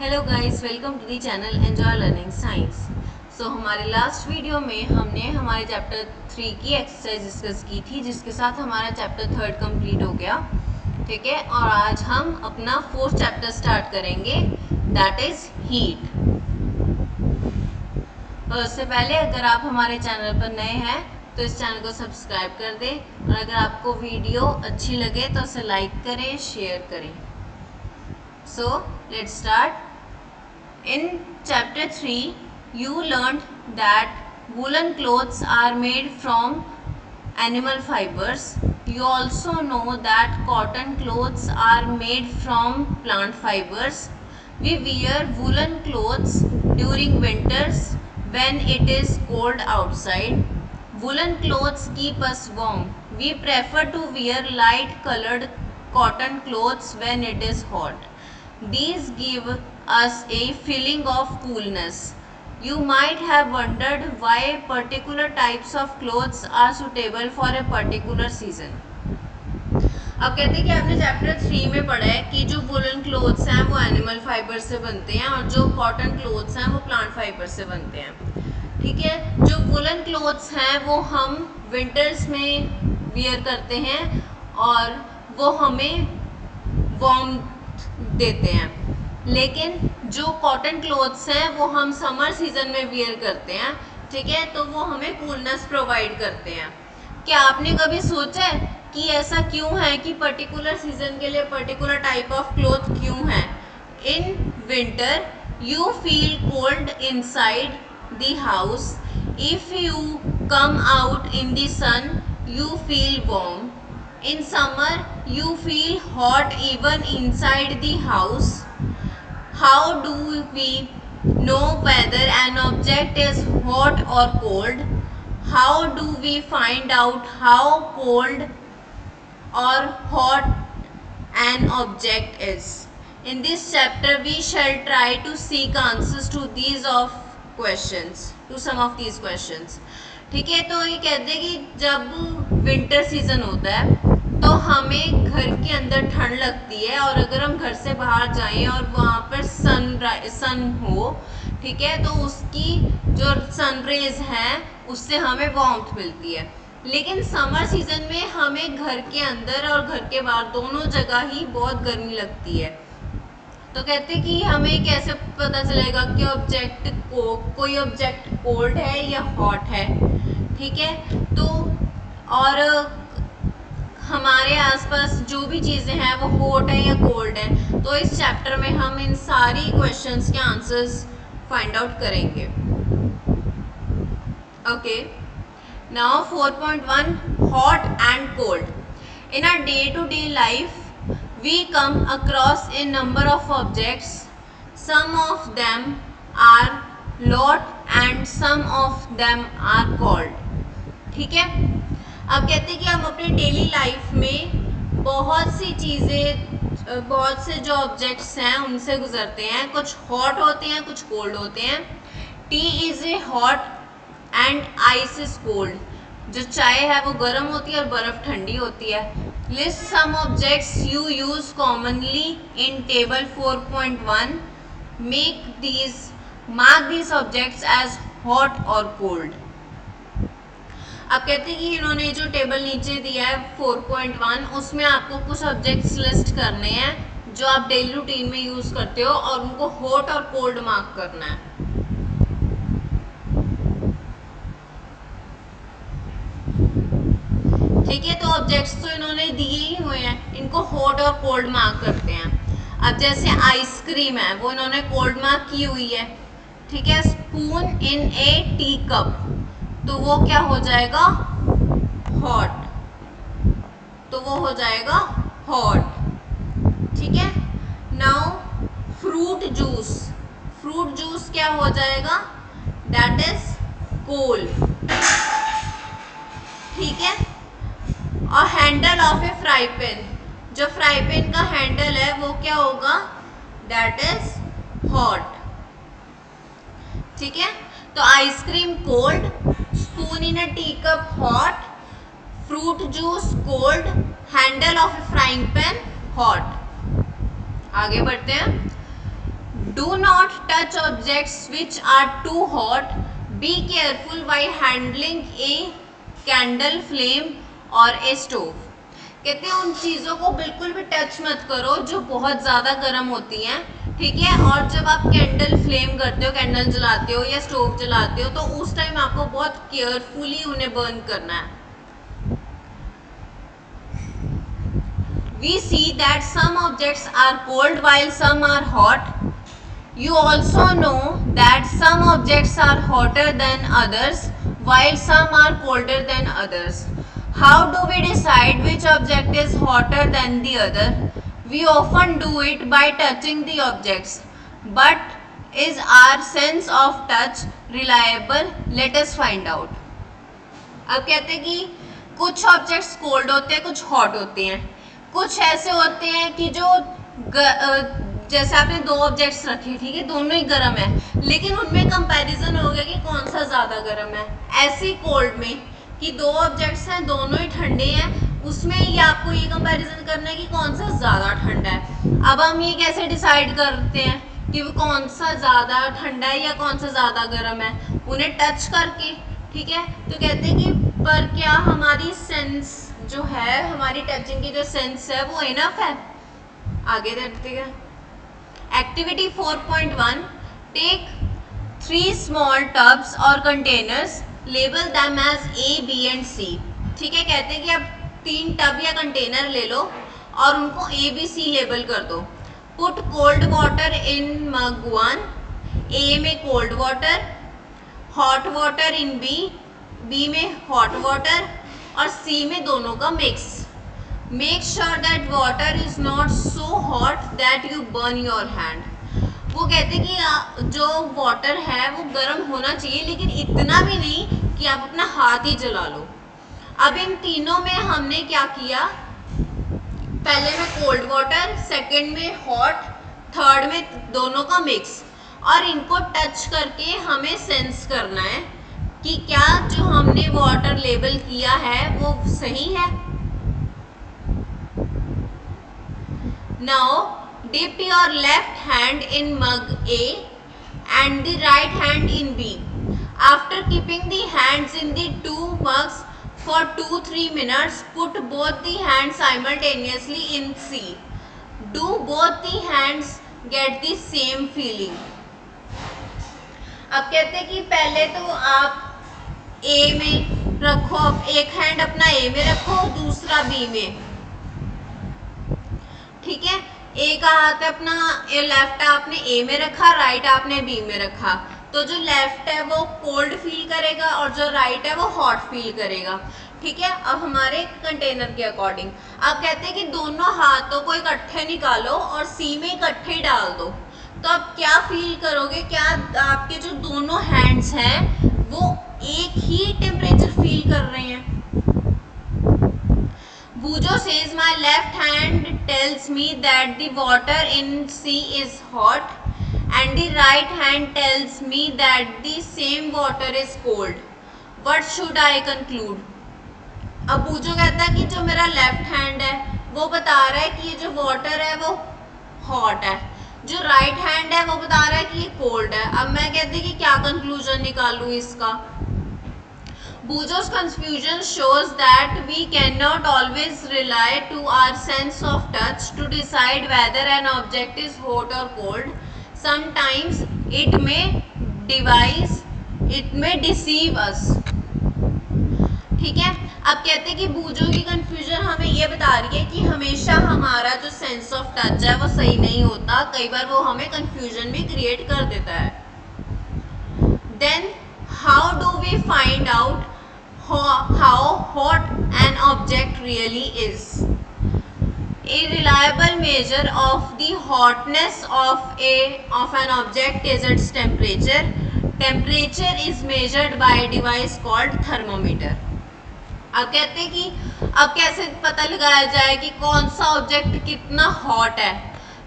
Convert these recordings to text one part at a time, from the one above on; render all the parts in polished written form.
Hello guys, welcome to the channel enjoy learning science. So हमारे last video में हमने हमारे चैप्टर 3 की एक्सरसाइज डिस्कस की थी, जिसके साथ हमारा चैप्टर 3 कंप्लीट हो गया। ठीक है, और आज हम अपना 4th चैप्टर स्टार्ट करेंगे, दैट इज हीट। और उससे पहले अगर आप हमारे चैनल पर नए हैं तो इस चैनल को सब्सक्राइब कर दें, और अगर आपको वीडियो अच्छी लगे तो उसे लाइक करें, शेयर करें। So let's start. In chapter 3, you learned that woolen clothes are made from animal fibers. You also know that cotton clothes are made from plant fibers. We wear woolen clothes during winters when it is cold outside. Woolen clothes keep us warm. We prefer to wear light colored cotton clothes when it is hot. These give us a feeling of coolness. You might have wondered why particular types of clothes are suitable for a particular season. अब कहते हैं कि आपने chapter 3 में पढ़ा है कि जो वुलन क्लोथ्स हैं वो एनिमल फाइबर से बनते हैं और जो कॉटन क्लोथ्स हैं वो प्लांट फाइबर से बनते हैं। ठीक है, जो वुलन क्लोथ्स हैं वो हम विंटर्स में वियर करते हैं और वो हमें वार्म देते हैं, लेकिन जो कॉटन क्लोथ्स हैं वो हम समर सीजन में वियर करते हैं। ठीक है, तो वो हमें कूलनेस प्रोवाइड करते हैं। क्या आपने कभी सोचा है कि ऐसा क्यों है कि पर्टिकुलर सीजन के लिए पर्टिकुलर टाइप ऑफ क्लोथ क्यों है? In winter you feel cold inside the house, if you come out in the sun you feel warm. In summer, you feel hot even inside the house. How do we know whether an object is hot or cold? How do we find out how cold or hot an object is? In this chapter, we shall try to seek answers to these of questions, to some of these questions. ठीक है, तो ये कहते हैं कि जब winter season होता है तो हमें घर के अंदर ठंड लगती है, और अगर हम घर से बाहर जाएं और वहाँ पर सन हो, ठीक है, तो उसकी जो सन रेज हैं उससे हमें वार्मथ मिलती है। लेकिन समर सीजन में हमें घर के अंदर और घर के बाहर दोनों जगह ही बहुत गर्मी लगती है। तो कहते हैं कि हमें कैसे पता चलेगा कि कोई ऑब्जेक्ट कोल्ड है या हॉट है। ठीक है, तो और हमारे आसपास जो भी चीज़ें हैं वो हॉट है या कोल्ड है, तो इस चैप्टर में हम इन सारी क्वेश्चंस के आंसर्स फाइंड आउट करेंगे। Okay, now 4.1 hot and cold. In our day to day life we come across a number of objects. Some of them are lot and some of them are cold. ठीक है, अब कहते हैं कि हम अपने daily life में बहुत सी चीज़ें, बहुत से जो ऑब्जेक्ट्स हैं उनसे गुजरते हैं। कुछ हॉट होते हैं, कुछ कोल्ड होते हैं। T is a hot and ice is cold. जो चाय है वो गर्म होती है और बर्फ़ ठंडी होती है। List some objects you use commonly in table 4.1. Mark these objects as hot or cold. अब कहते हैं कि इन्होंने जो टेबल नीचे दिया है 4.1, उसमें आपको कुछ ऑब्जेक्ट्स लिस्ट करने हैं जो आप डेली रूटीन में यूज करते हो और उनको हॉट और कोल्ड मार्क करना है। ठीक है, तो ऑब्जेक्ट्स तो इन्होंने दिए ही हुए हैं, इनको हॉट और कोल्ड मार्क करते हैं। अब जैसे आइसक्रीम है वो इन्होंने कोल्ड मार्क की हुई है। ठीक है, spoon in A tea cup, तो वो क्या हो जाएगा? हॉट, तो वो हो जाएगा हॉट। ठीक है, now fruit juice, fruit juice क्या हो जाएगा? That is cold. ठीक है, और handle of A fry pan, जो फ्राई पैन का हैंडल है वो क्या होगा? That is hot. ठीक है, तो ice cream cold, spoon in a tea cup hot, fruit juice cold, handle of A frying pan hot. आगे बढ़ते हैं। Do not touch objects which are too hot. Be careful while handling a candle flame or a stove. कहते हैं उन चीज़ों को बिल्कुल भी टच मत करो जो बहुत ज़्यादा गर्म होती हैं, ठीक है। और जब आप कैंडल फ्लेम करते हो, कैंडल जलाते हो या स्टोव जलाते हो, तो उस टाइम आपको बहुत केयरफुली उन्हें बर्न करना है। We see that some objects are cold while some are hot. You also know that some objects are hotter than others while some are colder than others. How do we decide which object is hotter than the other? We often do it by touching the objects. But is our sense of touch reliable? Let us find out. अब कहते हैं कि कुछ objects cold होते हैं, कुछ hot होते हैं। कुछ ऐसे होते हैं कि जो जैसे आपने दो ऑब्जेक्ट्स रखे, ठीक है, दोनों ही गर्म है, लेकिन उनमें कंपैरिजन हो गया कि कौन सा ज़्यादा गर्म है। ऐसे कोल्ड में कि दो ऑब्जेक्ट्स हैं, दोनों ही ठंडे हैं, उसमें ये आपको ये कंपैरिजन करना है कि कौन सा ज़्यादा ठंडा है। अब हम ये कैसे डिसाइड करते हैं कि वो कौन सा ज़्यादा ठंडा है या कौन सा ज़्यादा गर्म है? उन्हें टच करके, ठीक है। तो कहते हैं कि पर क्या हमारी सेंस जो है, हमारी टचिंग की जो सेंस है वो इनफ है? आगे देखते हैं। एक्टिविटी 4.1, टेक 3 स्मॉल टब्स और containers, label them as A, B and C। ठीक है, कहते हैं कि अब 3 टब या कंटेनर ले लो और उनको A, B, C लेबल कर दो। Put cold water in mug 1, A में कोल्ड वाटर, हॉट वाटर इन B, B में हॉट वाटर और C में दोनों का mix. Make sure that water is not so hot that you burn your hand. वो कहते हैं कि जो वाटर है वो गर्म होना चाहिए, लेकिन इतना भी नहीं कि आप अपना हाथ ही जला लो। अब इन तीनों में हमने क्या किया, पहले में कोल्ड वाटर, सेकंड में हॉट, थर्ड में दोनों का मिक्स, और इनको टच करके हमें सेंस करना है कि क्या जो हमने वाटर लेबल किया है वो सही है। Now dip your left hand in mug A and the right hand in B. After keeping the hands in the 2 mugs for 2-3 minutes, put both the hands simultaneously in C. Do both the hands get the same feeling? अब कहते हैं कि पहले तो आप A में रखो, एक हैंड अपना A में रखो, दूसरा B में, ठीक है। ए का हाथ अपना लेफ्ट आपने ए में रखा, राइट आपने बी में रखा, तो जो लेफ्ट है वो कोल्ड फील करेगा और जो राइट है वो हॉट फील करेगा, ठीक है। अब हमारे कंटेनर के अकॉर्डिंग अब कहते हैं कि दोनों हाथों को इकट्ठे निकालो और सी में इकट्ठे डाल दो, तो अब क्या फील करोगे, क्या आपके जो दोनों हैंड्स हैं वो एक ही टेम्परेचर फील कर रहे हैं? Bujo says my left hand tells me that the water in C is hot and the right hand tells me that the same water is cold. What should I conclude? अब बूजो कहता है कि जो मेरा left hand है वो बता रहा है कि ये जो वाटर है वो हॉट है, जो राइट हैंड है वो बता रहा है कि ये कोल्ड है। अब मैं कहती कि क्या कंक्लूजन निकालूं इसका। Bujo's confusion shows that we cannot always rely to our sense of touch to decide whether an object is hot or cold. Sometimes it may deceive us. ठीक है, अब कहते हैं कि बूजो की कंफ्यूजन हमें ये बता रही है कि हमेशा हमारा जो सेंस ऑफ टच है वो सही नहीं होता, कई बार वो हमें कंफ्यूजन भी क्रिएट कर देता है। Then how do we find out how hot an object really is? A reliable measure of the hotness of an object is its temperature. Temperature is measured by a device called thermometer. अब कहते हैं कि अब कैसे पता लगाया जाए कि कौन सा ऑब्जेक्ट कितना हॉट है,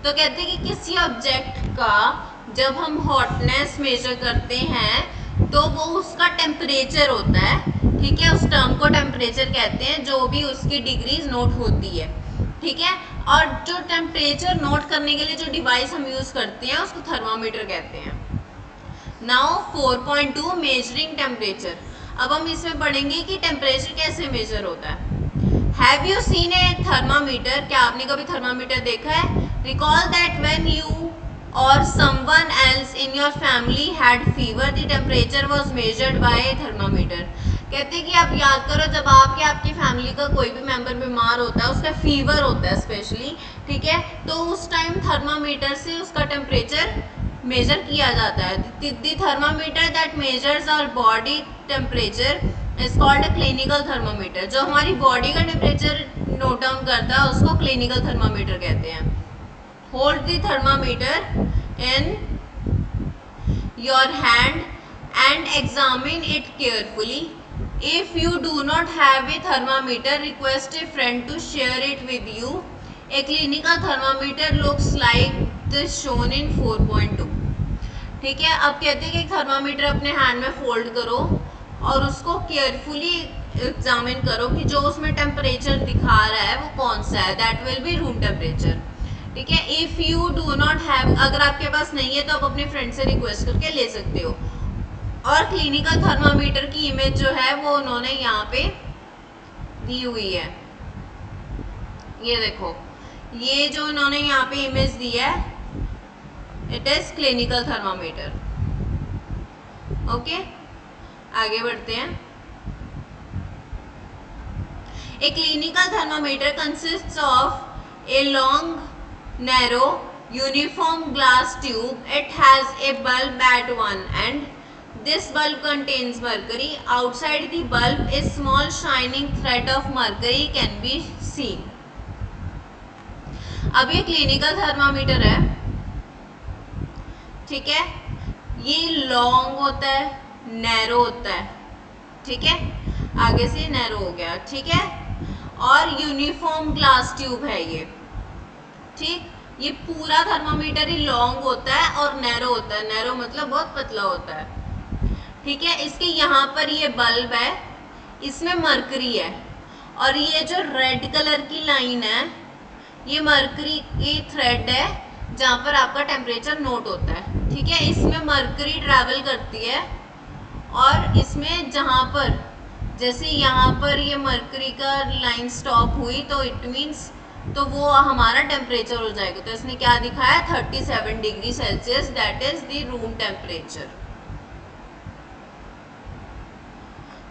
तो कहते हैं कि किसी ऑब्जेक्ट का जब हम हॉटनेस मेजर करते हैं तो वो उसका टेम्परेचर होता है, ठीक है, उस टर्म को टेम्परेचर कहते हैं, जो भी उसकी डिग्रीज नोट होती है, ठीक है। और जो टेम्परेचर नोट करने के लिए जो डिवाइस हम यूज करते हैं उसको थर्मामीटर कहते हैं। Now 4.2 measuring temperature. अब हम इसमें पढ़ेंगे कि टेम्परेचर कैसे मेजर होता है। Have you seen A thermometer? क्या आपने कभी थर्मामीटर देखा है? रिकॉल दैट व्हेन यू और someone else in your family had fever the temperature was measured by A thermometer. कहते हैं कि आप याद करो जब आपकी फैमिली का कोई भी मेंबर बीमार होता है, उसका फीवर होता है स्पेशली, ठीक है, तो उस टाइम थर्मामीटर से उसका टेम्परेचर मेजर किया जाता है। The thermometer that measures our body temperature is called a clinical thermometer. जो हमारी बॉडी का टेम्परेचर नोट डाउन करता है उसको क्लिनिकल थर्मामीटर कहते हैं। Hold the thermometer in your hand and examine it carefully. If you do not have a thermometer, request a friend to share it with you. A clinical thermometer looks like the shown in 4.2. ठीक है, अब कहते हैं कि thermometer अपने hand में fold करो और उसको केयरफुली एग्जामिन करो कि जो उसमें टेम्परेचर दिखा रहा है वो कौन सा है। That will be room temperature. ठीक है, if you do not have, अगर आपके पास नहीं है तो आप अपने फ्रेंड से रिक्वेस्ट करके ले सकते हो। और क्लिनिकल थर्मामीटर की इमेज जो है वो उन्होंने यहाँ पे दी हुई है। ये देखो, ये जो उन्होंने यहाँ पे इमेज दी है, it is clinical thermometer. Okay, आगे बढ़ते हैं। A clinical thermometer consists of a long narrow uniform glass tube. It has a bulb at one end. This bulb contains mercury. Outside the bulb, a small shining thread of mercury can be seen. अब ये clinical thermometer है, ठीक है, ये long होता है, narrow होता है, ठीक है, आगे से नैरो हो गया, ठीक है, और यूनिफॉर्म ग्लास ट्यूब है ये, ठीक। ये पूरा थर्मामीटर ही लॉन्ग होता है और नैरो होता है। नैरो मतलब बहुत पतला होता है, ठीक है। इसके यहाँ पर ये बल्ब है, इसमें मरकरी है, और ये जो रेड कलर की लाइन है ये मरकरी की थ्रेड है जहाँ पर आपका टेम्परेचर नोट होता है, ठीक है। इसमें मरकरी ट्रैवल करती है और इसमें जहाँ पर, जैसे यहाँ पर ये मरकरी का लाइन स्टॉप हुई तो इट मीन्स तो वो हमारा टेम्परेचर हो जाएगा। तो इसने क्या दिखाया, 37 degree Celsius, that is the room temperature.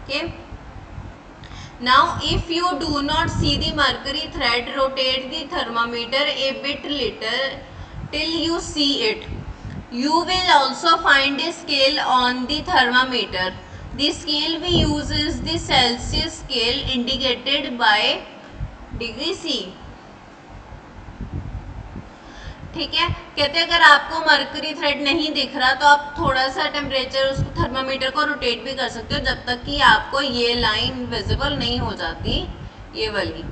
Okay. Now, if you do not see the mercury thread, rotate the thermometer a bit little till you see it. You will also find a scale on the thermometer. The scale we use is the Celsius scale indicated by degree C. ठीक है, कहते हैं अगर आपको mercury thread नहीं दिख रहा तो आप थोड़ा सा टेम्परेचर उस थर्मामीटर को रोटेट भी कर सकते हो जब तक कि आपको ये लाइन विजिबल नहीं हो जाती, ये वाली,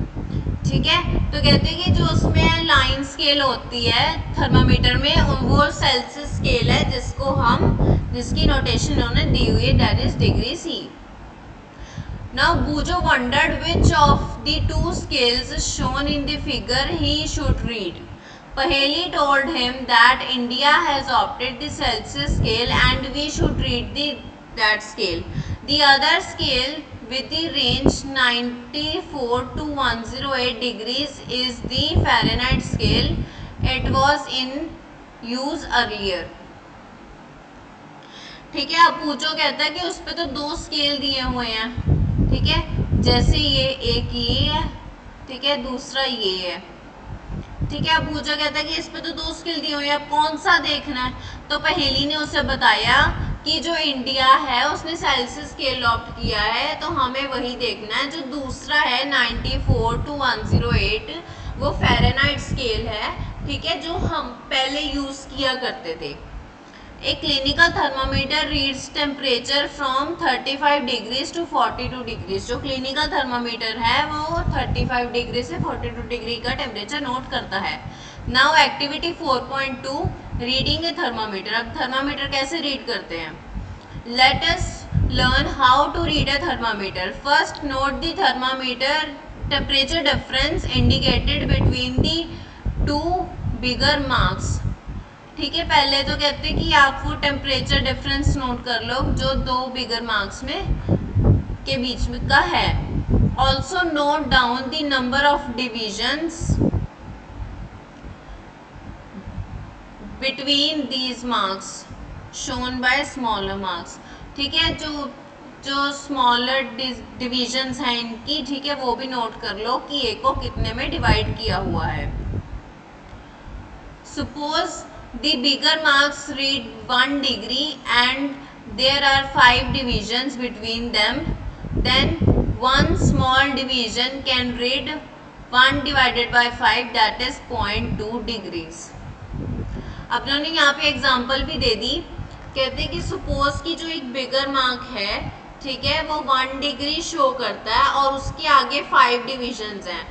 ठीक है। तो कहते हैं कि जो उसमें लाइन स्केल होती है थर्मामीटर में वो सेल्सियस स्केल है जिसकी नोटेशन उन्होंने दी हुई है, that is degree C. Now Bujo wondered which of the two scales shown in the figure he should read. Paheli told him that India has adopted the Celsius scale and we should read that scale. The other scale with the range 94 to 108 degrees is the Fahrenheit scale. It was in use earlier. ठीक है, अब पूछो कहता है कि उस पे तो दो स्केल दिए हुए हैं, ठीक है, जैसे ये एक ये है, ठीक है, दूसरा ये है, ठीक है। अब पूछा कहता है कि इस पे तो दो स्केल दिए हुए हैं, अब कौन सा देखना है। तो पहेली ने उसे बताया कि जो इंडिया है उसने सेल्सियस स्केल अडॉप्ट किया है तो हमें वही देखना है। जो दूसरा है 94 to 108 वो फ़ारेनहाइट स्केल है, ठीक है, जो हम पहले यूज किया करते थे। A clinical thermometer reads temperature from 35 degrees to 42 degrees. जो क्लिनिकल थर्मामीटर है वो 35 डिग्री से 42 डिग्री का टेम्परेचर नोट करता है। Now activity 4.2 reading a thermometer. अब थर्मामीटर कैसे रीड करते हैं, let us learn how to read a thermometer. First note the thermometer temperature difference indicated between the two bigger marks. ठीक है, पहले तो कहते हैं कि आप वो टेम्परेचर डिफरेंस नोट कर लो जो दो बिगर मार्क्स में के बीच में का है। Also note down the number of divisions between these marks shown by smaller marks. ठीक है, जो स्मॉलर डिविजन्स हैं इनकी, ठीक है, वो भी नोट कर लो कि ए को कितने में डिवाइड किया हुआ है। Suppose the bigger marks read 1 degree and there are 5 divisions between them, then one small division can read 1 divided by 5, that is 0.2 degrees। अब उन्होंने यहाँ पे एग्जांपल भी दे दी, कहते हैं कि सपोज की जो एक बिगर मार्क है, ठीक है, वो 1 डिग्री शो करता है और उसके आगे 5 डिविजन्स हैं,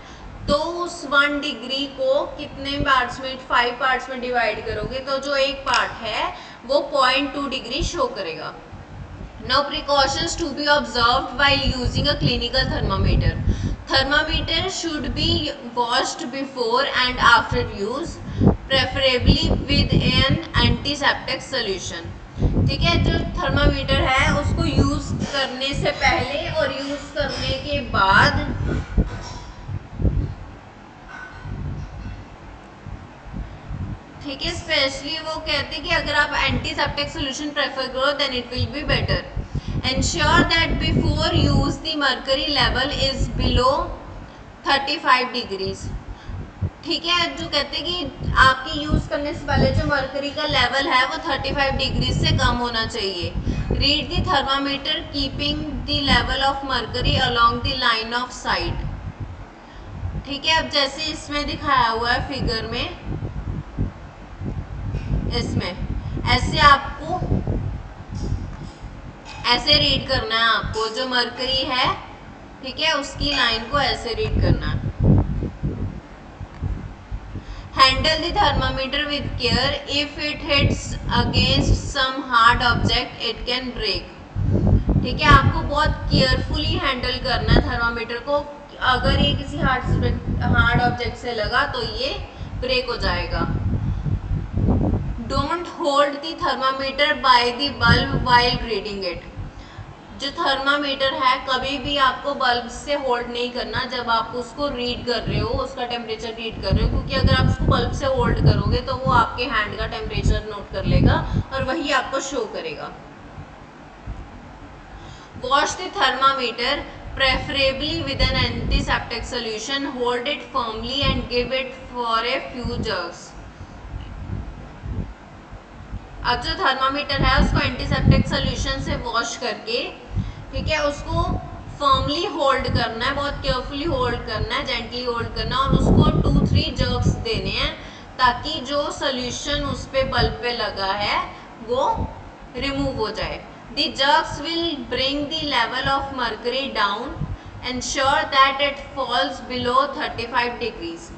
तो उस 1 डिग्री को कितने पार्ट्स में, 5 पार्ट्स में डिवाइड करोगे तो जो एक पार्ट है वो 0.2 डिग्री शो करेगा। Now precautions to be observed while using a clinical thermometer. Thermometer should be washed before and after use, preferably with an antiseptic solution. ठीक है, जो थर्मामीटर है उसको यूज करने से पहले और यूज करने के बाद ठीक है, स्पेशली वो कहते हैं कि अगर आप एंटीसेप्टिक सॉल्यूशन प्रेफर करो then it will be better. Ensure that before use the mercury level is below 35 degrees. ठीक है, जो कहते हैं कि आपकी यूज करने से पहले जो मर्करी का लेवल है वो 35 डिग्री से कम होना चाहिए। Read the thermometer keeping the level of mercury along the line of site. ठीक है, अब जैसे इसमें दिखाया हुआ है फिगर में, इसमें ऐसे आपको ऐसे रीड करना है, आपको जो मर्करी है, ठीक है, उसकी लाइन को ऐसे रीड करना है। Handle the thermometer with care, if it hits against some hard object it can break. ठीक है, आपको बहुत केयरफुली हैंडल करना है थर्मामीटर को, अगर ये किसी हार्ड ऑब्जेक्ट से लगा तो ये ब्रेक हो जाएगा। Don't hold the thermometer by the bulb while reading it। जो थर्मामीटर है कभी भी आपको बल्ब से होल्ड नहीं करना जब आप उसको रीड कर रहे हो, उसका टेम्परेचर रीड कर रहे हो, क्योंकि अगर आप उसको बल्ब से होल्ड करोगे तो वो आपके हैंड का टेम्परेचर नोट कर लेगा और वही आपको शो करेगा। Wash the thermometer preferably with an antiseptic solution, hold it firmly and give it for a few jerks। अब जो थर्मामीटर है उसको एंटीसेप्टिक सोल्यूशन से वॉश करके, ठीक है, उसको फर्मली होल्ड करना है, बहुत केयरफुली होल्ड करना है, जेंटली होल्ड करना है और उसको 2-3 जर्क्स देने हैं ताकि जो सोल्यूशन उस पे बल्ब पे लगा है वो रिमूव हो जाए। The jerks will bring the level of mercury down, ensure that it falls below 35 degrees।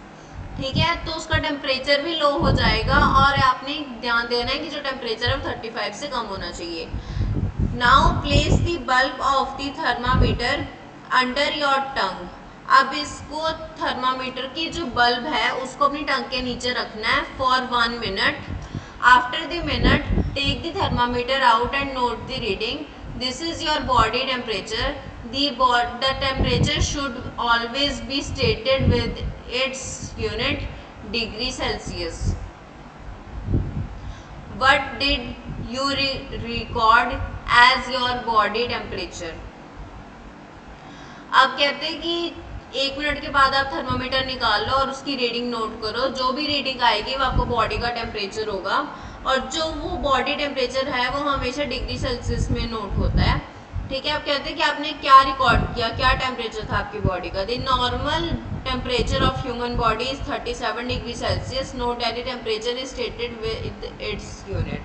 ठीक है, तो उसका टेम्परेचर भी लो हो जाएगा और आपने ध्यान देना है कि जो टेम्परेचर है वो 35 से कम होना चाहिए। Now place the bulb of the thermometer under your tongue. अब इसको थर्मामीटर की जो बल्ब है उसको अपनी टंग के नीचे रखना है for 1 minute. After the minute take the thermometer out and note the reading. This is your body temperature. The temperature should always be stated with its unit, degree Celsius। What did you record as your body temperature? अब कहते हैं कि 1 minute के बाद आप thermometer निकाल लो और उसकी रीडिंग नोट करो। जो भी रीडिंग आएगी वो आपको बॉडी का टेम्परेचर होगा और जो वो बॉडी टेम्परेचर है वो हमेशा डिग्री सेल्सियस में नोट होता है। ठीक है, आप कहते हैं कि आपने क्या रिकॉर्ड किया, क्या टेम्परेचर था आपकी बॉडी का। The normal temperature of human body is 37 degree Celsius. No daily temperature is stated with its unit.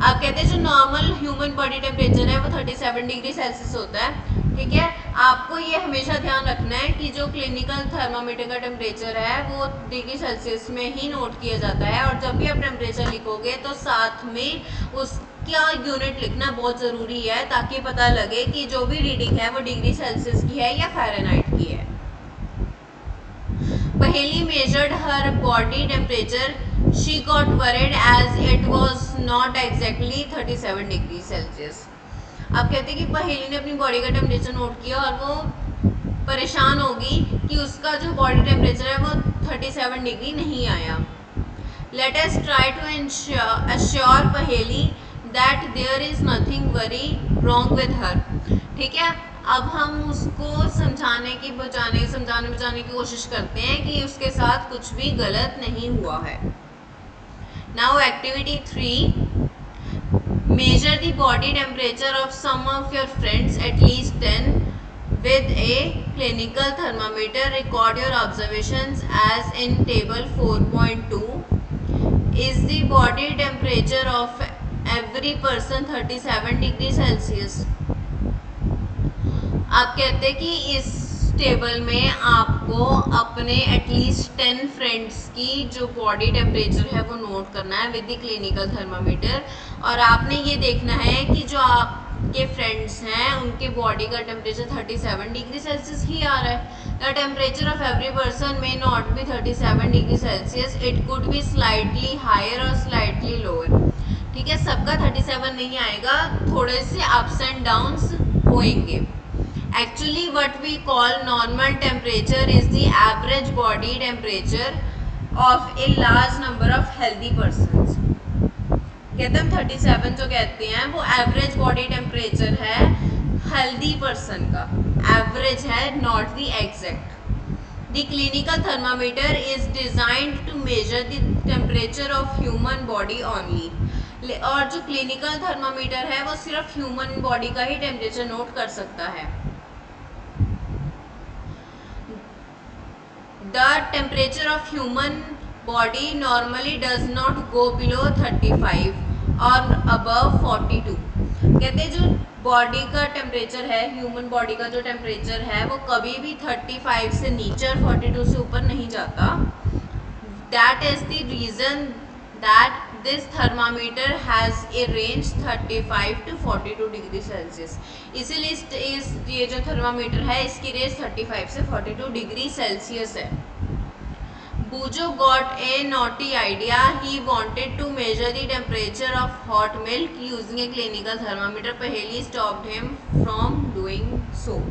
आप कहते हैं जो नॉर्मल ह्यूमन बॉडी टेम्परेचर है वो 37 डिग्री सेल्सियस होता है। ठीक है, आपको ये हमेशा ध्यान रखना है कि जो क्लिनिकल थर्मामीटर का टेम्परेचर है वो डिग्री सेल्सियस में ही नोट किया जाता है और जब भी आप टेम्परेचर लिखोगे तो साथ में उसका यूनिट लिखना बहुत ज़रूरी है ताकि पता लगे कि जो भी रीडिंग है वो डिग्री सेल्सियस की है या फ़ारेनहाइट की है। पहेली measured her body temperature. She got worried as it was not exactly 37 degree Celsius. आप कहते हैं कि पहेली ने अपनी बॉडी का टेम्परेचर नोट किया और वो परेशान होगी कि उसका जो बॉडी टेम्परेचर है वो 37 डिग्री नहीं आया. Let us try to assure पहेली that there is nothing very wrong with her. ठीक है, अब हम उसको समझाने बचाने की कोशिश करते हैं कि उसके साथ कुछ भी गलत नहीं हुआ है. Now activity 3. Measure the body temperature of some of your friends, at least 10, with a clinical thermometer. Record your observations as in table 4.2. Is the body temperature of every person 37 degree Celsius? आप कहते हैं कि इस table में आपको अपने at least 10 friends की जो बॉडी टेम्परेचर है वो नोट करना है विद द क्लिनिकल थर्मामीटर. और आपने ये देखना है कि जो आपके फ्रेंड्स हैं उनके बॉडी का टेम्परेचर 37 डिग्री सेल्सियस ही आ रहा है. The temperature of every person may not be 37 degree Celsius. It could be slightly higher और स्लाइटली लोअर. ठीक है, सबका 37 नहीं आएगा, थोड़े से अप्स एंड डाउन्स होंगे. Actually, what we call normal temperature is the average body temperature of a large number of healthy persons. कहते हम 37 जो कहते हैं वो एवरेज बॉडी टेम्परेचर है हेल्दी पर्सन का. एवरेज है, not the exact. The clinical thermometer is designed to measure the temperature of human body only. और जो क्लिनिकल थर्मामीटर है वो सिर्फ ह्यूमन बॉडी का ही टेम्परेचर नोट कर सकता है. The temperature of human body normally does not go below 35 or above 42. कहते हैं जो बॉडी का टेम्परेचर है, ह्यूमन बॉडी का जो टेम्परेचर है वो कभी भी 35 से नीचे और 42 से ऊपर नहीं जाता. That is the reason that this thermometer has a range 35 to 42 degree Celsius. इसीलिए ये जो थर्मामीटर है इसकी रेंज 35 से 42 डिग्री सेल्सियस है. Bujo got a naughty idea. He wanted to measure the temperature of hot milk using a clinical thermometer. पहेली stopped him from doing so.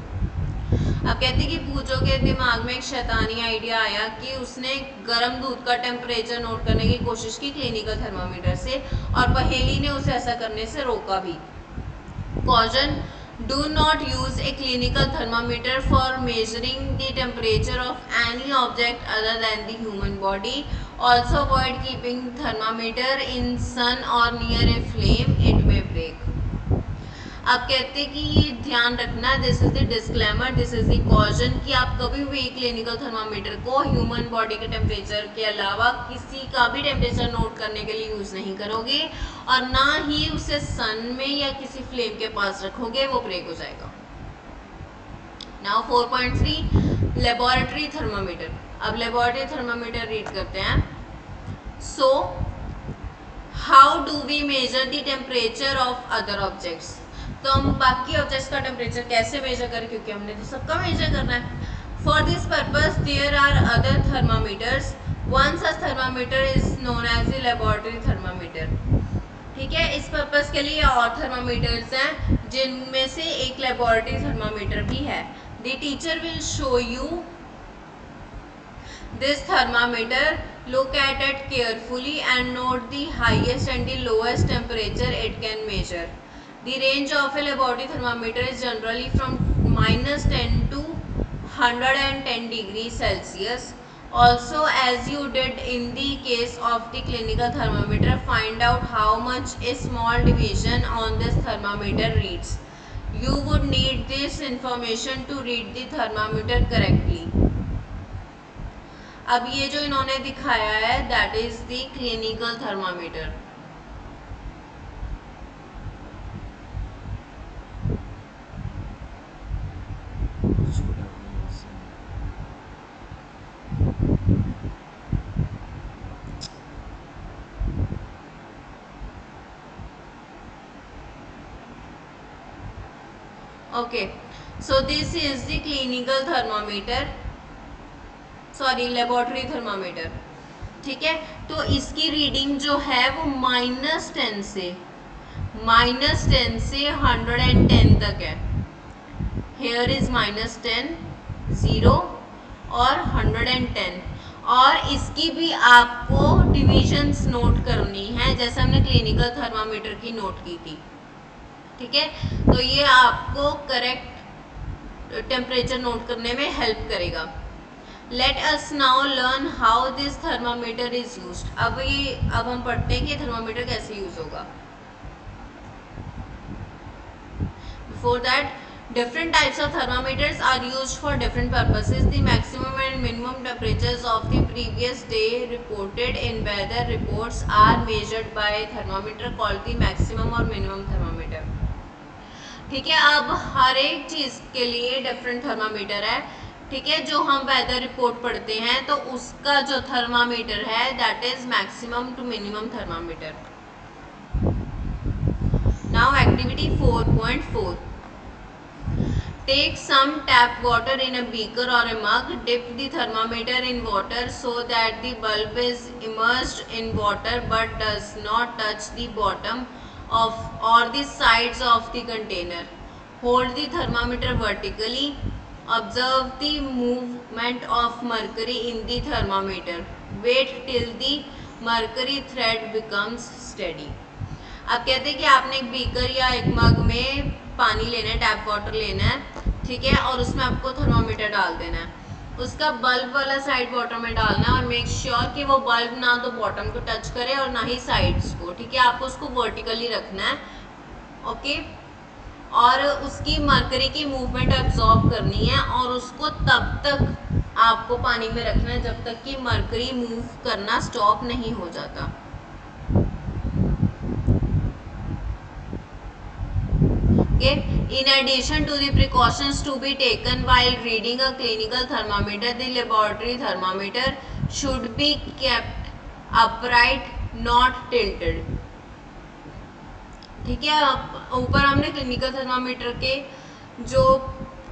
अब कहते हैं कि पूजो के दिमाग में एक शैतानी आइडिया आया कि उसने गर्म दूध का टेम्परेचर नोट करने की कोशिश की क्लिनिकल थर्मामीटर से और पहेली ने उसे ऐसा करने से रोका भी. Caution: do not use a clinical thermometer for measuring the temperature of any object other than the human body. Also avoid keeping thermometer in sun or near a flame. It may break. आप कहते हैं कि ये ध्यान रखना, this is the disclaimer, this is the caution, कि आप कभी भी क्लिनिकल थर्मामीटर को ह्यूमन बॉडी के टेम्परेचर के अलावा किसी का भी टेम्परेचर नोट करने के लिए यूज़ नहीं करोगे और ना ही उसे सन में या किसी फ्लेम के पास रखोगे, वो ब्रेक हो जाएगा. Now 4.3 laboratory thermometer. अब लेबोरेटरी थर्मामीटर रीड करते हैं. So how do we measure the temperature of other objects. तो हम बाकी ऑब्जेक्ट्स का टेम्परेचर कैसे मेजर करें, क्योंकि हमने तो सबका मेजर करना है. For this purpose there are other thermometers. One such thermometer is known as the laboratory thermometer. ठीक है, इस पर्पस के लिए और थर्मामीटर्स हैं जिनमें से एक लेबोरेटरी थर्मामीटर भी है. The teacher will show you this thermometer. Look at it carefully and note the highest and the lowest temperature it can measure. The range of a laboratory thermometer is generally from -10 to 110 degrees Celsius. Also, as you did in the case of the clinical thermometer, find out how much a small deviation on this thermometer reads. You would need this information to read the thermometer correctly. अब ये जो इन्होंने दिखाया है that is the clinical thermometer. Okay, so this is the clinical thermometer. Sorry laboratory thermometer, ठीक है। तो इसकी रीडिंग जो है वो -10 से -110 तक है। हेयर इज -10, 0 और 110। और इसकी भी आपको डिविजन्स नोट करनी है, जैसे हमने क्लिनिकल थर्मामीटर की नोट की थी, ठीक है। तो ये आपको करेक्ट टेम्परेचर नोट करने में हेल्प करेगा। Let us now learn how this thermometer is used. अब हम पढ़ते हैं कि थर्मामीटर कैसे यूज होगा। Before that, different types of thermometers are used for different purposes. The maximum and minimum temperatures of the previous day reported in weather reports are measured by thermometer called the maximum or minimum thermometer. ठीक है, अब हर एक चीज के लिए different thermometer है, ठीक है। जो हम वेदर रिपोर्ट पढ़ते हैं तो उसका जो थर्मामीटर है that is maximum to minimum thermometer. Now activity 4.4, take some tap water in a beaker or a mug, dip the thermometer in water so that the bulb is immersed in water but does not touch the bottom of or the sides of the container. Hold the thermometer vertically. Observe the movement of mercury in the thermometer. Wait till the mercury thread becomes steady. अब कहते हैं कि आपने एक beaker या एक मग में पानी लेना है, टैप वाटर लेना है, ठीक है। और उसमें आपको थर्मामीटर डाल देना है, उसका बल्ब वाला साइड बॉटम में डालना है और मेक श्योर कि वो बल्ब ना तो बॉटम को टच करे और ना ही साइड्स को, ठीक है। आपको उसको वर्टिकली रखना है, ओके। और उसकी मरकरी की मूवमेंट एब्जॉर्ब करनी है और उसको तब तक आपको पानी में रखना है जब तक कि मरकरी मूव करना स्टॉप नहीं हो जाता। In addition to the precautions to be taken while reading a clinical thermometer, the laboratory thermometer should be kept upright, not tilted. ठीक है, ऊपर हमने क्लिनिकल थर्मामीटर के जो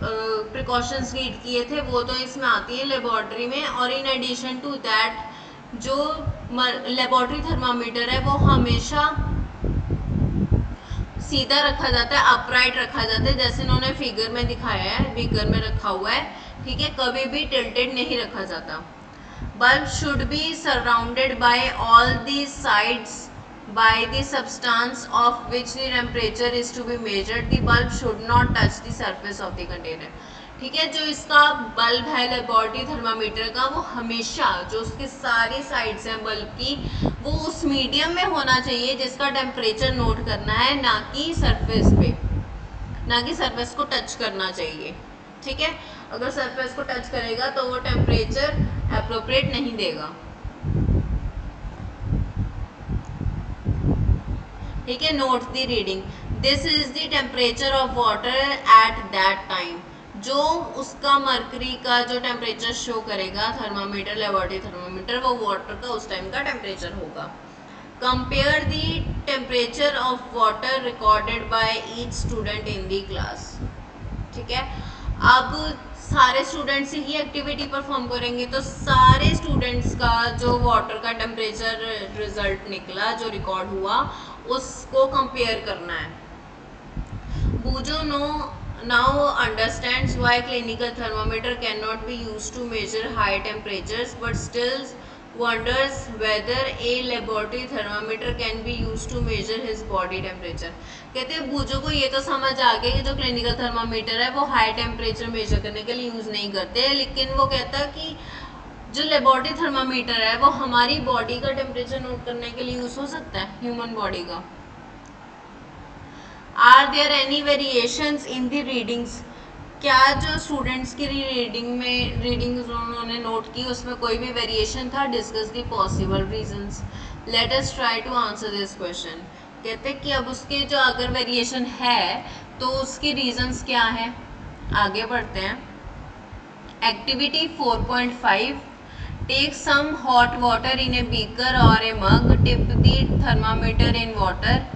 प्रिकॉशंस रीड किए थे वो तो इसमें आती है लेबोरेटरी में। और इन एडिशन टू दैट जो लेबोरेटरी थर्मामीटर है वो हमेशा सीधा रखा जाता है, अपराइट रखा जाता है, जैसे इन्होंने फिगर में दिखाया है, बीकर में रखा हुआ है, ठीक है। कभी भी टिल्टेड नहीं रखा जाता। Bulb should be surrounded by all the sides by the substance of which the temperature is to be measured. The bulb should not touch the surface of the container. ठीक है, जो इसका बल्ब है laboratory thermometer का वो हमेशा जो उसकी सारी साइड्स हैं बल्ब की वो उस मीडियम में होना चाहिए जिसका टेम्परेचर नोट करना है, ना कि सरफेस पे, ना कि सरफेस को टच करना चाहिए, ठीक है। अगर सरफेस को टच करेगा तो वो टेम्परेचर एप्रोप्रिएट नहीं देगा, ठीक है। Note the reading, this is the temperature of water at that time. जो उसका मरकरी का जो टेम्परेचर शो करेगा थर्मामीटर, लेबोरेटरी थर्मामीटर, वो वाटर का उस टाइम का टेम्परेचर होगा। Compare the temperature of water recorded by each student in the class, ठीक है। अब सारे स्टूडेंट्स ही एक्टिविटी परफॉर्म करेंगे तो सारे स्टूडेंट्स का जो वाटर का टेम्परेचर रिजल्ट निकला, जो रिकॉर्ड हुआ, उसको कंपेयर करना है। बूजो now understands why clinical thermometer cannot be used to measure high temperatures but still wonders whether a laboratory thermometer can be used to measure his body temperature. कहते हैं बूजो को ये तो समझ आ गया कि जो क्लिनिकल थर्मामीटर है वो हाई टेम्परेचर मेजर करने के लिए यूज नहीं करते, लेकिन वो कहता है कि जो लेबोरेटरी थर्मामीटर है वो हमारी बॉडी का टेम्परेचर नोट करने के लिए यूज हो सकता है, ह्यूमन बॉडी का। Are there any variations in the readings, क्या जो स्टूडेंट्स की रीडिंग उन्होंने नोट की उसमें कोई भी वेरिएशन था? Discuss the possible reasons. Let us try to answer this question. कहते हैं कि अब उसके जो अगर वेरिएशन है तो उसकी रीजंस क्या है, आगे बढ़ते हैं। Activity 4.5, take some hot water in a beaker और a mug, dip the thermometer in water,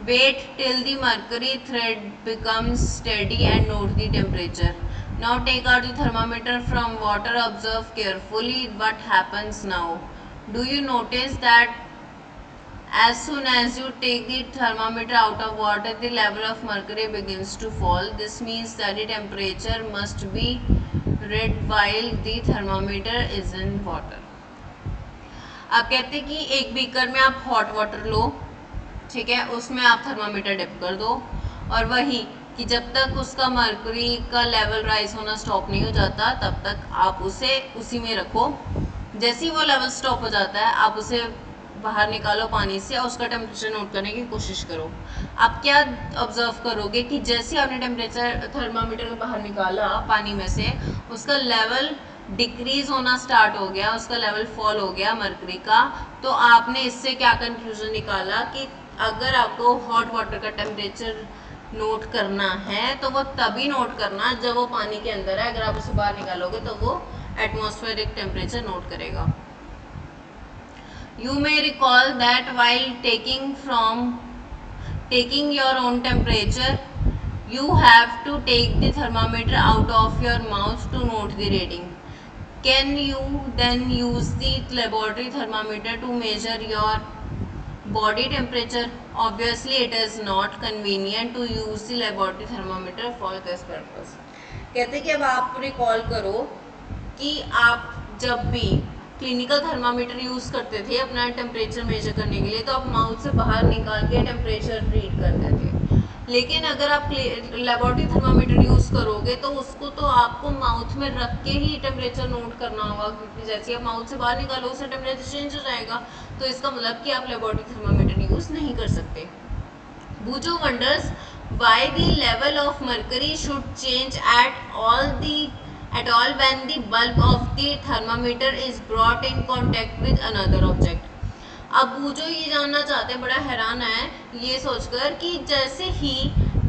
wait till the mercury thread becomes steady and note the temperature. Now take out the thermometer from water. Observe carefully what happens now. Do you notice that as soon as you take the thermometer out of water, the level of mercury begins to fall? This means that the temperature must be read while the thermometer is in water. आप कहते हैं कि एक beaker में आप hot water लो, ठीक है, उसमें आप थर्मामीटर डिप कर दो, और वही कि जब तक उसका मर्क्यूरी का लेवल राइज होना स्टॉप नहीं हो जाता तब तक आप उसे उसी में रखो। जैसे ही वो लेवल स्टॉप हो जाता है आप उसे बाहर निकालो पानी से और उसका टेम्परेचर नोट करने की कोशिश करो। आप क्या ऑब्जर्व करोगे कि जैसे आपने टेम्परेचर थर्मामीटर को बाहर निकाला पानी में से, उसका लेवल डिक्रीज होना स्टार्ट हो गया, उसका लेवल फॉल हो गया मर्क्यूरी का। तो आपने इससे क्या कंक्लूजन निकाला कि अगर आपको हॉट वाटर का टेम्परेचर नोट करना है तो वो तभी नोट करना जब वो पानी के अंदर है। अगर आप उसे बाहर निकालोगे तो वो एटमॉस्फेरिक टेम्परेचर नोट करेगा। You may recall that while taking your own temperature, you have to take the thermometer out of your mouth to note the reading. Can you then use the laboratory thermometer to measure your body temperature? Obviously, it is not convenient to use the laboratory thermometer for this purpose. कहते कि अब आप recall करो कि आप जब भी clinical thermometer use करते थे अपना टेम्परेचर मेजर करने के लिए, तो आप माउथ से बाहर निकाल के टेम्परेचर रीड करते थे। लेकिन अगर आप लेबोरेटरी थर्मामीटर यूज़ करोगे तो उसको तो आपको माउथ में रख के ही टेम्परेचर नोट करना होगा, क्योंकि जैसे आप माउथ से बाहर निकालो उससे टेम्परेचर चेंज हो जाएगा। तो इसका मतलब कि आप लेबोरेटरी थर्मामीटर यूज़ नहीं कर सकते। Boojho wonders why the level of mercury should change at all when the bulb of the thermometer is brought in contact with another object. अब बूजो ये जानना चाहते हैं, बड़ा हैरान है ये सोचकर कि जैसे ही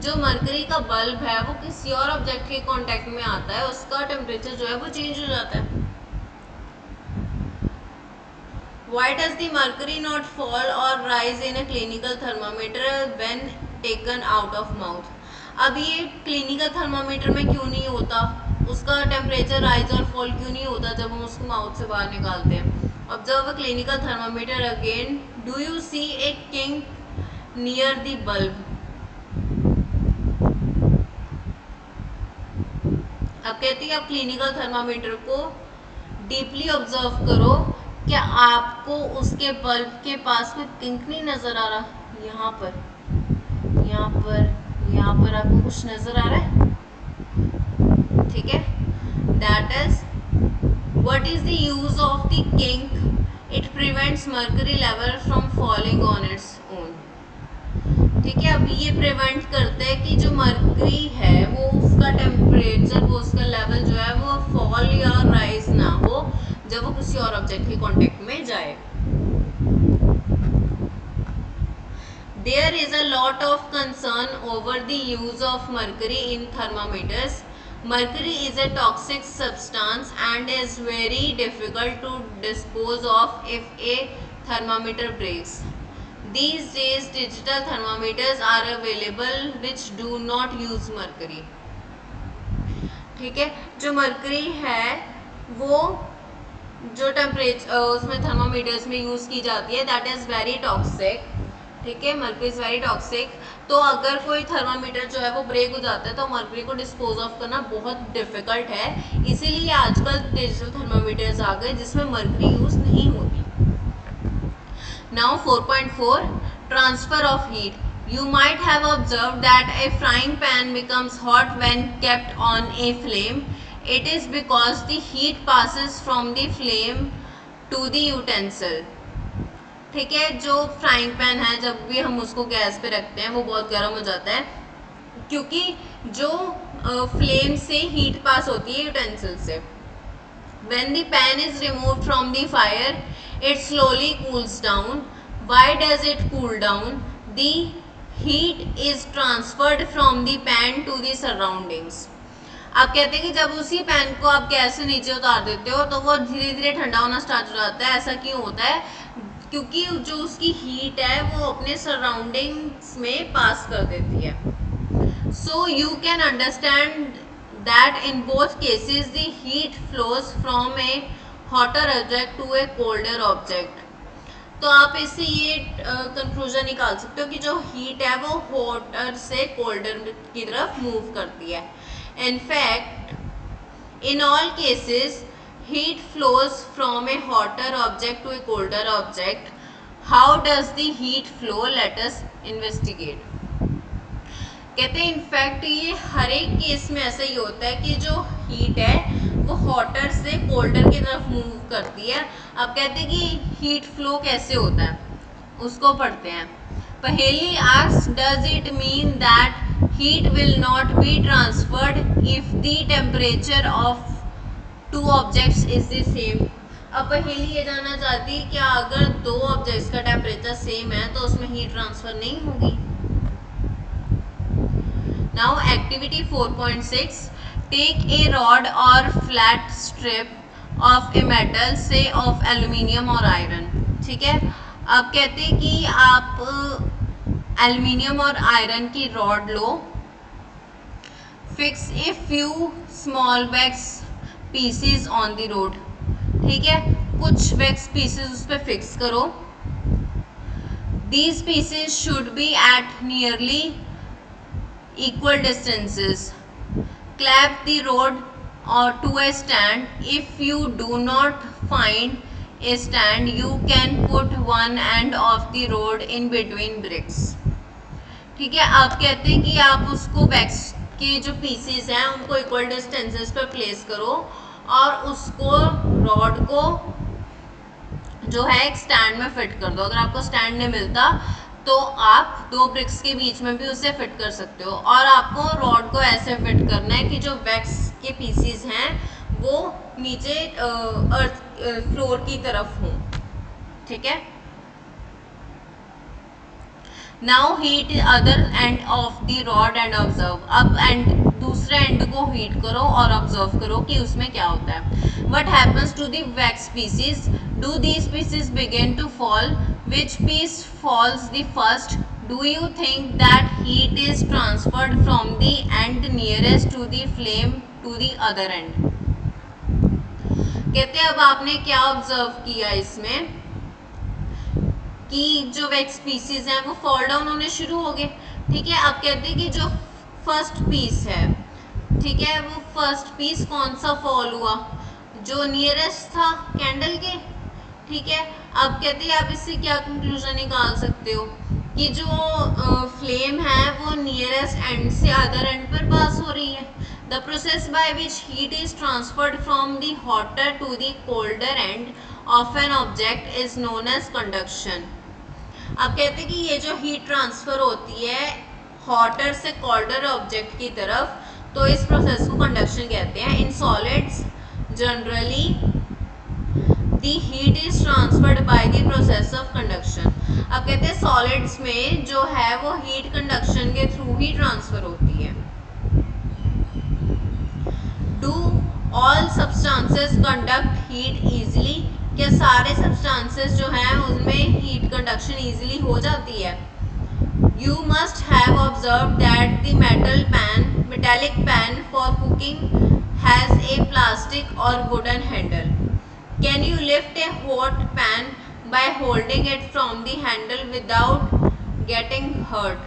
जो मरकरी का बल्ब है वो किसी और ऑब्जेक्ट के कांटेक्ट में आता है उसका टेम्परेचर जो है वो चेंज हो जाता है। Why does the mercury not fall or rise in a clinical thermometer when taken out of mouth? अब ये क्लिनिकल थर्मामीटर में क्यों नहीं होता, उसका टेम्परेचर राइज और फॉल क्यों नहीं होता जब हम उसको माउथ से बाहर निकालते हैं? Observe a clinical thermometer again. Do you see a kink near the bulb? अब कहती है आप क्लिनिकल थर्मामीटर को डीपली ऑब्जर्व करो, क्या आपको उसके बल्ब के पास कोई किंक नहीं नजर आ रहा? यहाँ पर आपको कुछ नजर आ रहा है, ठीक है? That is what is the use of the kink? It prevents mercury level from falling on its own, ठीक है? अब ये प्रिवेंट करते हैं कि जो मर्करी है वो उसका टेम्परेचर, वो उसका लेवल जो है वो फॉल या राइज ना हो जब वो किसी और ऑब्जेक्ट के कांटेक्ट में जाए। There is a lot of concern over the use of mercury in thermometers. Mercury is a toxic substance and is very difficult to dispose of if a thermometer breaks. These days digital thermometers are available which do not use mercury. ठीक है, जो mercury है वो जो temperature उसमें thermometers में use की जाती है दैट इज वेरी टॉक्सिक, ठीक है? Mercury is very toxic. तो अगर कोई थर्मामीटर जो है वो ब्रेक हो जाता है तो मर्करी को डिस्पोज ऑफ करना बहुत डिफिकल्ट है, इसीलिए आजकल डिजिटल थर्मामीटर्स आ गए जिसमें मर्करी यूज नहीं होती। Now 4.4 transfer of heat. You might have observed that a frying pan becomes hot when kept on a flame. It is because the heat passes from the flame to the utensil. ठीक है, जो frying pan है जब भी हम उसको gas पे रखते हैं वो बहुत गर्म हो जाता है क्योंकि जो फ्लेम से हीट पास होती है यूटेंसिल से। When the pan is removed from the fire, it slowly cools down. Why does it cool down? The heat is transferred from the pan to the surroundings. आप कहते हैं कि जब उसी पैन को आप गैस से नीचे उतार देते हो तो वो धीरे धीरे ठंडा होना स्टार्ट हो जाता है। ऐसा क्यों होता है? क्योंकि जो उसकी हीट है वो अपने सराउंडिंग्स में पास कर देती है। So you can understand that in both cases the heat flows from a hotter object to a colder object. तो आप इससे ये कंक्लूजन निकाल सकते हो कि जो हीट है वो हॉटर से कोल्डर की तरफ मूव करती है. In fact, in all cases, heat flows from a hotter object to a colder object. How does the heat flow? Let us investigate. कहते हैं इनफैक्ट ये हर एक केस में ऐसा ही होता है कि जो हीट है वो हॉटर से कोल्डर की तरफ मूव करती है. अब कहते हैं कि हीट फ्लो कैसे होता है, उसको पढ़ते हैं. पहेली asks, does it mean that heat will not be transferred if the temperature of two objects is the same. अब पहेली ये जानना चाहती है क्या अगर दो ऑब्जेक्ट्स का टेम्परेचर सेम है तो उसमें हीट ट्रांसफर नहीं होगी. Now activity 4.6, take a rod or flat strip of a metal, say of aluminium or iron. ठीक है, अब कहते हैं कि आप एल्यूमिनियम और आयरन की rod low, fix a few small wax pieces on the road. ठीक है, कुछ वैक्स पीसेस उस पर फिक्स करो. These pieces should be at nearly equal distances. Clamp the rod or to a stand. If you do not find a stand, you can put one end of the rod in between bricks. ठीक है, आप कहते हैं कि आप उसको wax के जो पीसेस हैं उनको इक्वल डिस्टेंसेस पर प्लेस करो और उसको रॉड को जो है एक स्टैंड में फिट कर दो. अगर आपको स्टैंड नहीं मिलता तो आप दो ब्रिक्स के बीच में भी उसे फिट कर सकते हो. और आपको रॉड को ऐसे फिट करना है कि जो वैक्स के पीसीज हैं वो नीचे अर्थ फ्लोर की तरफ हों. ठीक है, now heat other end of the rod and observe. अब एंड दूसरे एंड को हीट करो और ऑब्जर्व करो कि उसमें क्या होता है. What happens to the wax pieces? Do these pieces begin to fall? Which piece falls the first? Do you think that heat is transferred from the end nearest to the flame to the other end? कहते हैं अब आपने क्या observe किया इसमें कि जो wax pieces हैं वो फॉल डाउन होने शुरू हो गए. ठीक है, अब कहते हैं कि जो फर्स्ट पीस है, ठीक है, वो फर्स्ट पीस कौन सा फॉल हुआ? जो नियरेस्ट था कैंडल के. ठीक है, अब कहते हैं आप इससे क्या कंक्लूजन निकाल सकते हो कि जो फ्लेम है वो नियरेस्ट एंड से अदर एंड पर पास हो रही है. The process by which heat is transferred from the hotter to the colder end of an object is known as conduction. अब कहते हैं कि ये जो हीट ट्रांसफर होती है हॉटर से कोल्डर ऑब्जेक्ट की तरफ, तो इस प्रोसेस को कंडक्शन कहते हैं. In solids generally the heat is transferred by the process of conduction. अब कहते हैं सॉलिड्स में जो है वो हीट कंडक्शन के थ्रू ही ट्रांसफर होती है. Do all substances conduct heat easily? क्या सारे सब्सटेंसेस जो हैं उनमें हीट कंडक्शन इजीली हो जाती है? You must have observed that the metallic pan for cooking has a plastic or wooden handle. Can you lift a hot pan by holding it from the handle without getting hurt?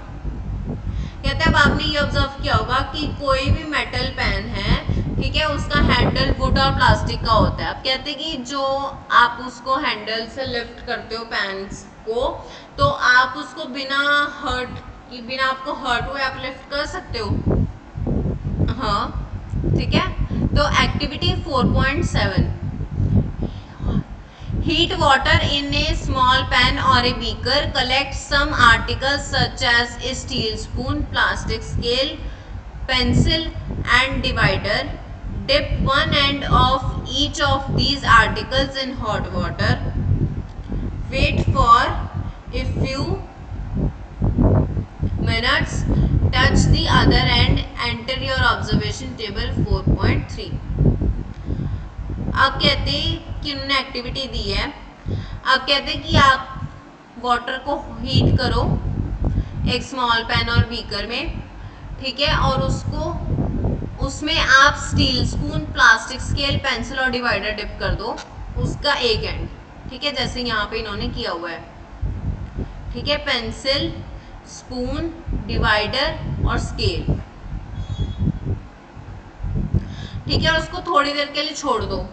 कहते हैं अब आपने ये observe किया होगा कि कोई भी मेटल पैन है, ठीक है, उसका हैंडल वुड और प्लास्टिक का होता है. अब कहते हैं कि जो आप उसको हैंडल से लिफ्ट करते हो पैन्स को, तो आप उसको बिना आपको हर्ट हुए आप लिफ्ट कर सकते हो. हाँ, ठीक है. तो activity 4.7, heat water in a small pan or a beaker. Collect some articles such as a steel spoon, plastic scale, pencil and divider. Dip one end of each of these articles in hot water. Wait for a few minutes. Touch the other end. Enter your observation table 4.3. अब कहते हैं कि उन्होंने activity दी है. अब कहते हैं कि आप वाटर को हीट करो एक स्मॉल पैन और बीकर में, ठीक है, और उसमें आप steel spoon, plastic scale, pencil और डिवाइडर डिप कर दो उसका एक एंड, ठीक है, जैसे यहाँ पे इन्होंने किया हुआ है, ठीक है, पेंसिल, स्पून, डिवाइडर और स्केल, ठीक है, और उसको थोड़ी देर के लिए छोड़ दो।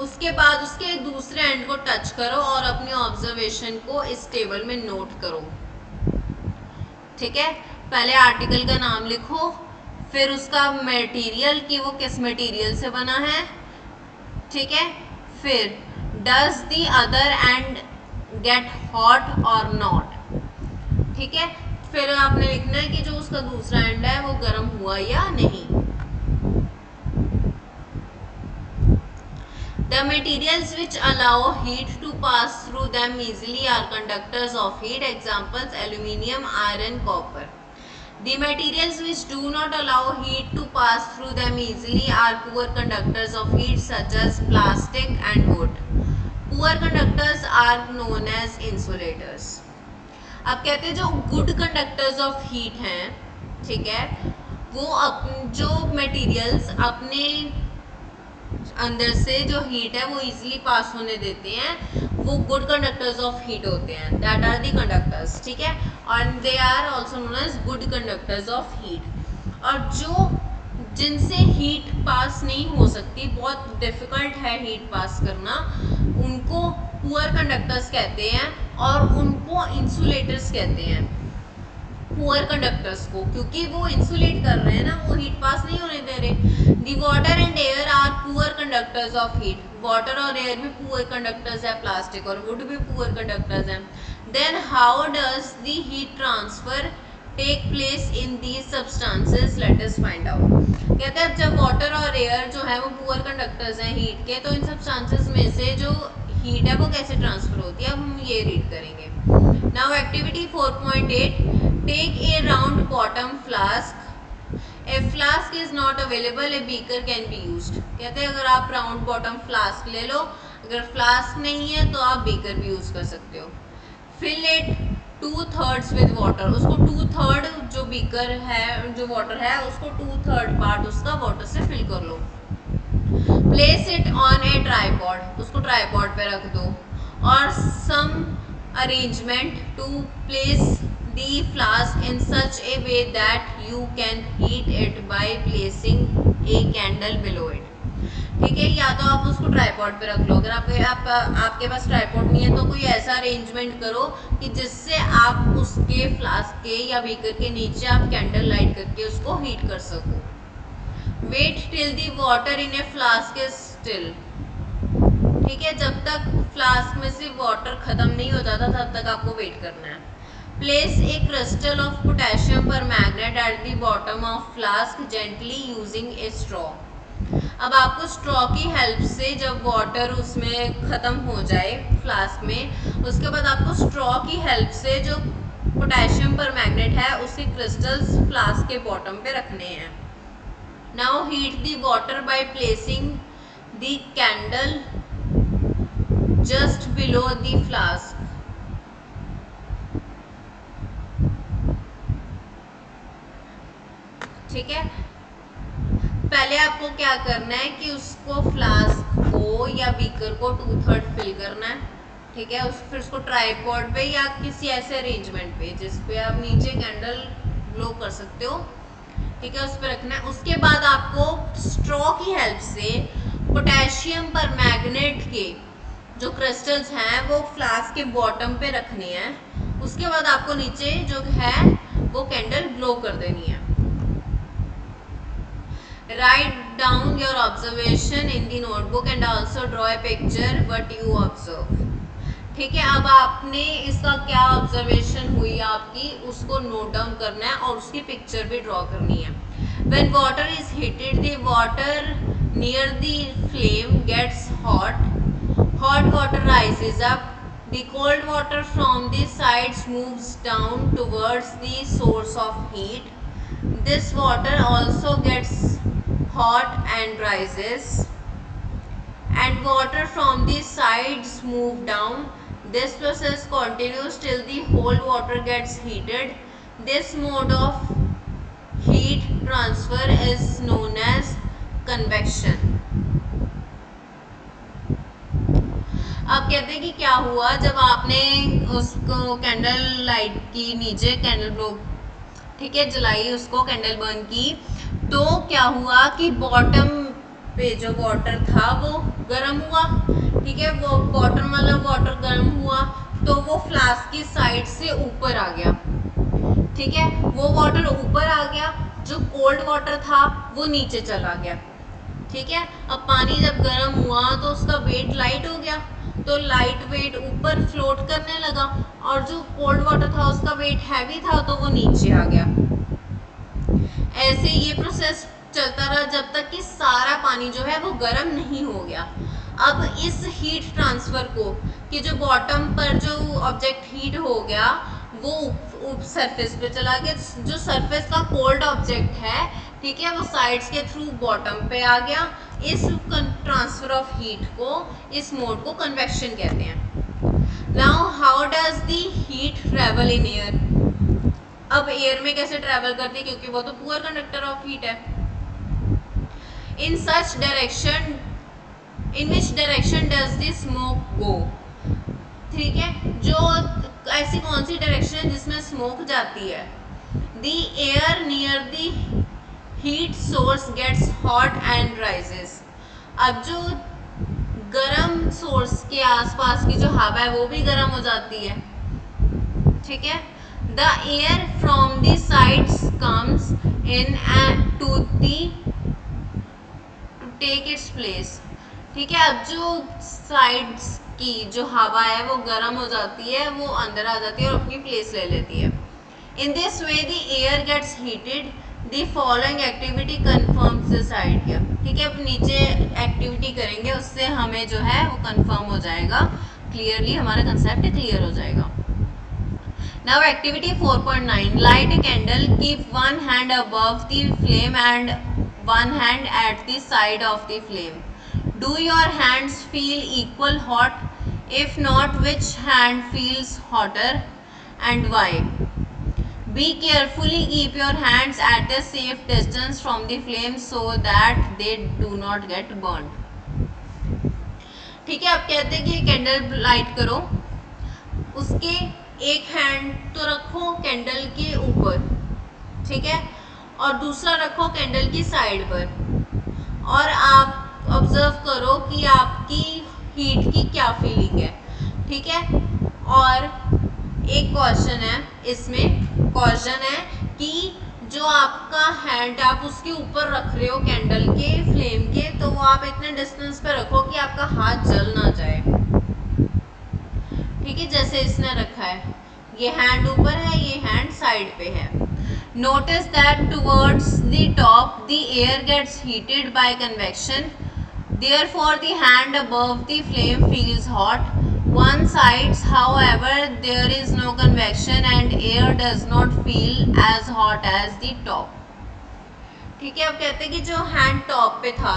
उसके बाद उसके दूसरे एंड को टच करो और अपनी ऑब्जर्वेशन को इस टेबल में नोट करो, ठीक है। पहले आर्टिकल का नाम लिखो, फिर उसका मटेरियल कि वो किस मटेरियल से बना है, ठीक है, फिर does the other and get hot और नॉट, ठीक है, फिर आपने लिखना है कि जो उसका दूसरा एंड है वो गर्म हुआ या नहीं। The materials which allow heat to pass through them easily are conductors of heat. Examples: aluminium, iron, copper. The materials which do not allow heat to pass through them easily are poor conductors of heat, such as plastic and wood. Poor conductors are known as insulators. अब कहते हैं जो good conductors of heat हैं, ठीक है, वो जो materials अपने अंदर से जो हीट है वो इजीली पास होने देते हैं, वो गुड कंडक्टर्स ऑफ हीट होते हैं, दैट आर दी कंडक्टर्स, ठीक है, और they are also known as good conductors of heat. और जो जिनसे हीट पास नहीं हो सकती, बहुत डिफिकल्ट है हीट पास करना, उनको पुअर कंडक्टर्स कहते हैं और उनको इंसुलेटर्स कहते हैं, पुअर कंडक्टर्स को, क्योंकि वो इंसुलेट कर रहे हैं ना, वो हीट पास नहीं होने दे रहे। The water and air are poor conductors of heat, water और एयर भी पुअर कंडक्टर्स है, प्लास्टिक और वुड भी पुअर कंडक्टर्स हैं। Then how does the heat transfer take place in these substances, let us find out. कहते हैं जब water और एयर जो है वो पुअर कंडक्टर्स हैं हीट के, तो इन सब्सटेंसेस में से जो हीट है वो कैसे ट्रांसफर होती है, अब हम ये रीड करेंगे। Now activity 4.8, take a round bottom flask, If flask is not available, a beaker can be used. कहते हैं अगर आप राउंड बॉटम फ्लास्क ले लो, अगर फ्लास्क नहीं है तो आप बीकर भी यूज कर सकते हो। Fill it 2/3 with water, उसको 2/3 जो बीकर है, जो वाटर है उसको 2/3 पार्ट उसका वाटर से फिल कर लो। Place it on a tripod, उसको ट्राईपॉड पे रख दो, और some arrangement to place the flask in such a way that you can heat it by placing a candle below it, ठीक है, या तो आप उसको ट्राईपॉड पे रख लो, अगर आपके पास ट्राईपॉड नहीं है तो कोई ऐसा अरेंजमेंट करो कि जिससे आप उसके फ्लास्क के या बीकर के नीचे आप कैंडल लाइट करके उसको हीट कर सको। Wait till the water in a flask is still, ठीक है, जब तक फ्लास्क में से वाटर खत्म नहीं हो जाता तब तक आपको वेट करना है। Place a crystal of potassium permanganate at the bottom of flask gently using a straw. अब आपको स्ट्रॉ की हेल्प से जब वाटर उसमें खत्म हो जाए फ्लास्क में, उसके बाद आपको स्ट्रॉ की हेल्प से जो पोटेशियम परमैंगनेट है उसके क्रिस्टल्स फ्लास्क के बॉटम पे रखने हैं। Now heat the water by placing the candle just below the flask, ठीक है, पहले आपको क्या करना है कि उसको फ्लास्क को या बीकर को 2/3 फिल करना है, ठीक है, फिर उसको ट्राईपॉड पे या किसी ऐसे अरेंजमेंट पे जिस पे आप नीचे कैंडल ग्लो कर सकते हो, ठीक है, उस पर रखना है। उसके बाद आपको स्ट्रॉ की हेल्प से पोटेशियम परमैंगनेट के जो क्रिस्टल्स हैं वो फ्लास्क के बॉटम पे रखने हैं। उसके बाद आपको नीचे जो है वो कैंडल ग्लो कर देनी है। Write down your observation in the notebook and also draw a picture what you observe, ठीक है, अब आपने इसका क्या ऑब्जर्वेशन हुई आपकी उसको नोट डाउन करना है और उसकी पिक्चर भी ड्रॉ करनी है। When water is heated, the water near the flame gets hot. Hot water rises up. The cold water from the sides moves down towards the source of heat. This water also gets hot and rises, and water from the sides move down. This process continues till the whole water gets heated. This mode of heat transfer is known as convection. अब कहते हैं कि क्या हुआ जब आपने उसको candle light की नीचे कैंडल ब्लो, ठीक है, जलाई, उसको कैंडल बर्न की, तो क्या हुआ कि बॉटम पे जो वाटर था वो गर्म हुआ, ठीक है, वो बॉटम वाला वाटर गर्म हुआ तो वो फ्लास्क की साइड से ऊपर आ गया, ठीक है, वो वाटर ऊपर आ गया, जो कोल्ड वाटर था वो नीचे चला गया, ठीक है। अब पानी जब गर्म हुआ तो उसका वेट लाइट हो गया, तो लाइट वेट ऊपर फ्लोट करने लगा, और जो कोल्ड वाटर था उसका वेट हैवी था तो वो नीचे आ गया। ऐसे ये प्रोसेस चलता रहा जब तक कि सारा पानी जो है वो गर्म नहीं हो गया। अब इस हीट ट्रांसफर को कि जो बॉटम पर जो ऑब्जेक्ट हीट हो गया वो सरफेस पे चला गया, जो सरफेस का कोल्ड ऑब्जेक्ट है, ठीक है, वो साइड्स के थ्रू बॉटम पे आ गया। इस ट्रांसफर ऑफ हीट को, इस मोड को कन्वेक्शन कहते हैं। Now how does the heat travel in air? अब एयर में कैसे ट्रेवल करती है, क्योंकि वो तो पुअर कंडक्टर ऑफ हीट है। In such direction, in which direction does the smoke go? ठीक है, जो ऐसी कौन सी डायरेक्शन है जिसमें स्मोक जाती है? The air near the heat source gets hot and rises. अब जो गर्म सोर्स के आसपास की जो हवा है वो भी गर्म हो जाती है, ठीक है। The air from the sides comes in to take its place, ठीक है। अब जो साइड्स की जो हवा है वो गर्म हो जाती है, वो अंदर आ जाती है और अपनी प्लेस ले लेती है। In this way the air gets heated, the following activity confirms this idea, ठीक है। अब नीचे एक्टिविटी करेंगे उससे हमें जो है वो कंफर्म हो जाएगा, क्लियरली हमारा कंसेप्ट क्लियर हो जाएगा। Now activity 4.9, light a candle, keep one hand above the flame and one hand at the side of the flame. Do your hands feel equal hot? If not, which hand feels hotter and why? Be carefully keep your hands at a safe distance from the flame so that they do not get burned. ठीक है, अब कहते हैं कि candle light करो, उसके एक hand तो रखो कैंडल के ऊपर, ठीक है, और दूसरा रखो कैंडल की साइड पर, और आप ऑब्जर्व करो कि आपकी हीट की क्या फीलिंग है, ठीक है। और एक क्वेश्चन है, इसमें क्वेश्चन है कि जो आपका हैंड आप उसके ऊपर रख रहे हो कैंडल के फ्लेम के, तो वो आप इतने डिस्टेंस पे रखो कि आपका हाथ जल ना जाए, ठीक है, जैसे इसने रखा है, ये हैंड ऊपर है, ये हैंड साइड पे है। Notice that towards the top the air gets heated by convection. Therefore, the hand above the flame feels hot. One side, however, there is no convection and air does not feel as hot as the top. ठीक है, अब कहते हैं कि जो hand top पे था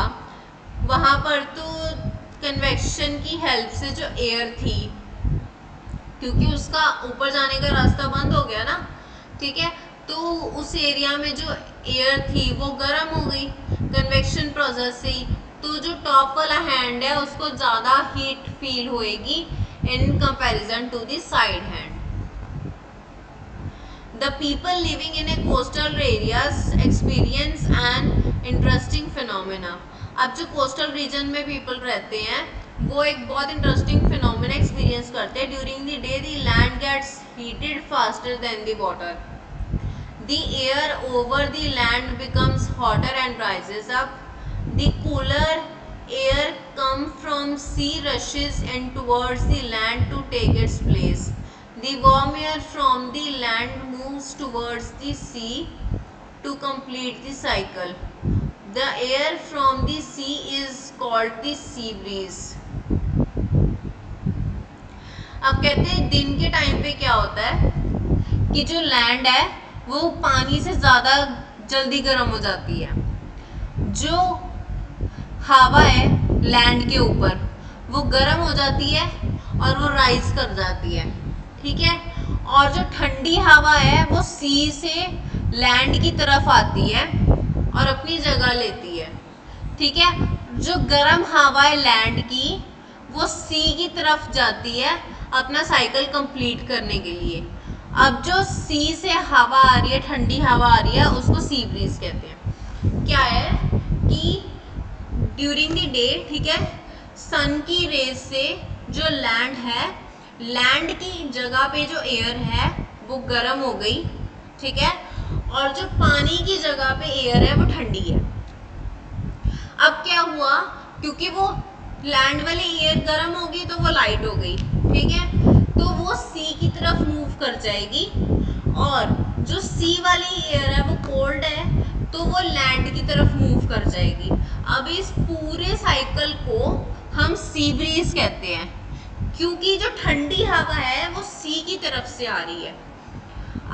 वहाँ पर तो कन्वेक्शन की हेल्प से जो एयर थी, क्योंकि उसका ऊपर जाने का रास्ता बंद हो गया ना, ठीक है, तो उस एरिया में जो एयर थी वो गर्म हो गई कन्वेक्शन प्रोसेस से, तो जो टॉप वाला हैंड है उसको ज़्यादा हीट फील होएगी in comparison to the side hand. The people living in a coastal areas experience an interesting phenomena. अब जो कोस्टल रीजन में पीपल रहते हैं वो एक बहुत इंटरेस्टिंग फिनोमेना एक्सपीरियंस करते हैं। During the day the land gets heated faster than the water. The air over the land becomes hotter and rises up. The cooler air come from sea rushes in towards the land to take its place. The warm air from the land moves towards the sea to complete the cycle. The air from the sea is called the sea breeze. अब कहते हैं दिन के time पे क्या होता है कि जो लैंड है वो पानी से ज़्यादा जल्दी गर्म हो जाती है, जो हवा है लैंड के ऊपर वो गर्म हो जाती है और वो राइज कर जाती है, ठीक है, और जो ठंडी हवा है वो सी से लैंड की तरफ आती है और अपनी जगह लेती है, ठीक है। जो गर्म हवा है लैंड की वो सी की तरफ जाती है अपना साइकिल कंप्लीट करने के लिए। अब जो सी से हवा आ रही है, ठंडी हवा आ रही है, उसको सी ब्रीज कहते हैं। क्या है कि ड्यूरिंग द डे, ठीक है, सन की रेज से जो लैंड है, लैंड की जगह पे जो एयर है वो गर्म हो गई, ठीक है, और जो पानी की जगह पे एयर है वो ठंडी है। अब क्या हुआ, क्योंकि वो लैंड वाली एयर गर्म होगी तो वो लाइट हो गई, ठीक है, तो वो सी की तरफ मूव कर जाएगी, और जो सी वाली एयर है वो कोल्ड है तो वो लैंड की तरफ मूव कर जाएगी। अब इस पूरे साइकिल को हम सी ब्रीज कहते हैं, क्योंकि जो ठंडी हवा है वो सी की तरफ से आ रही है।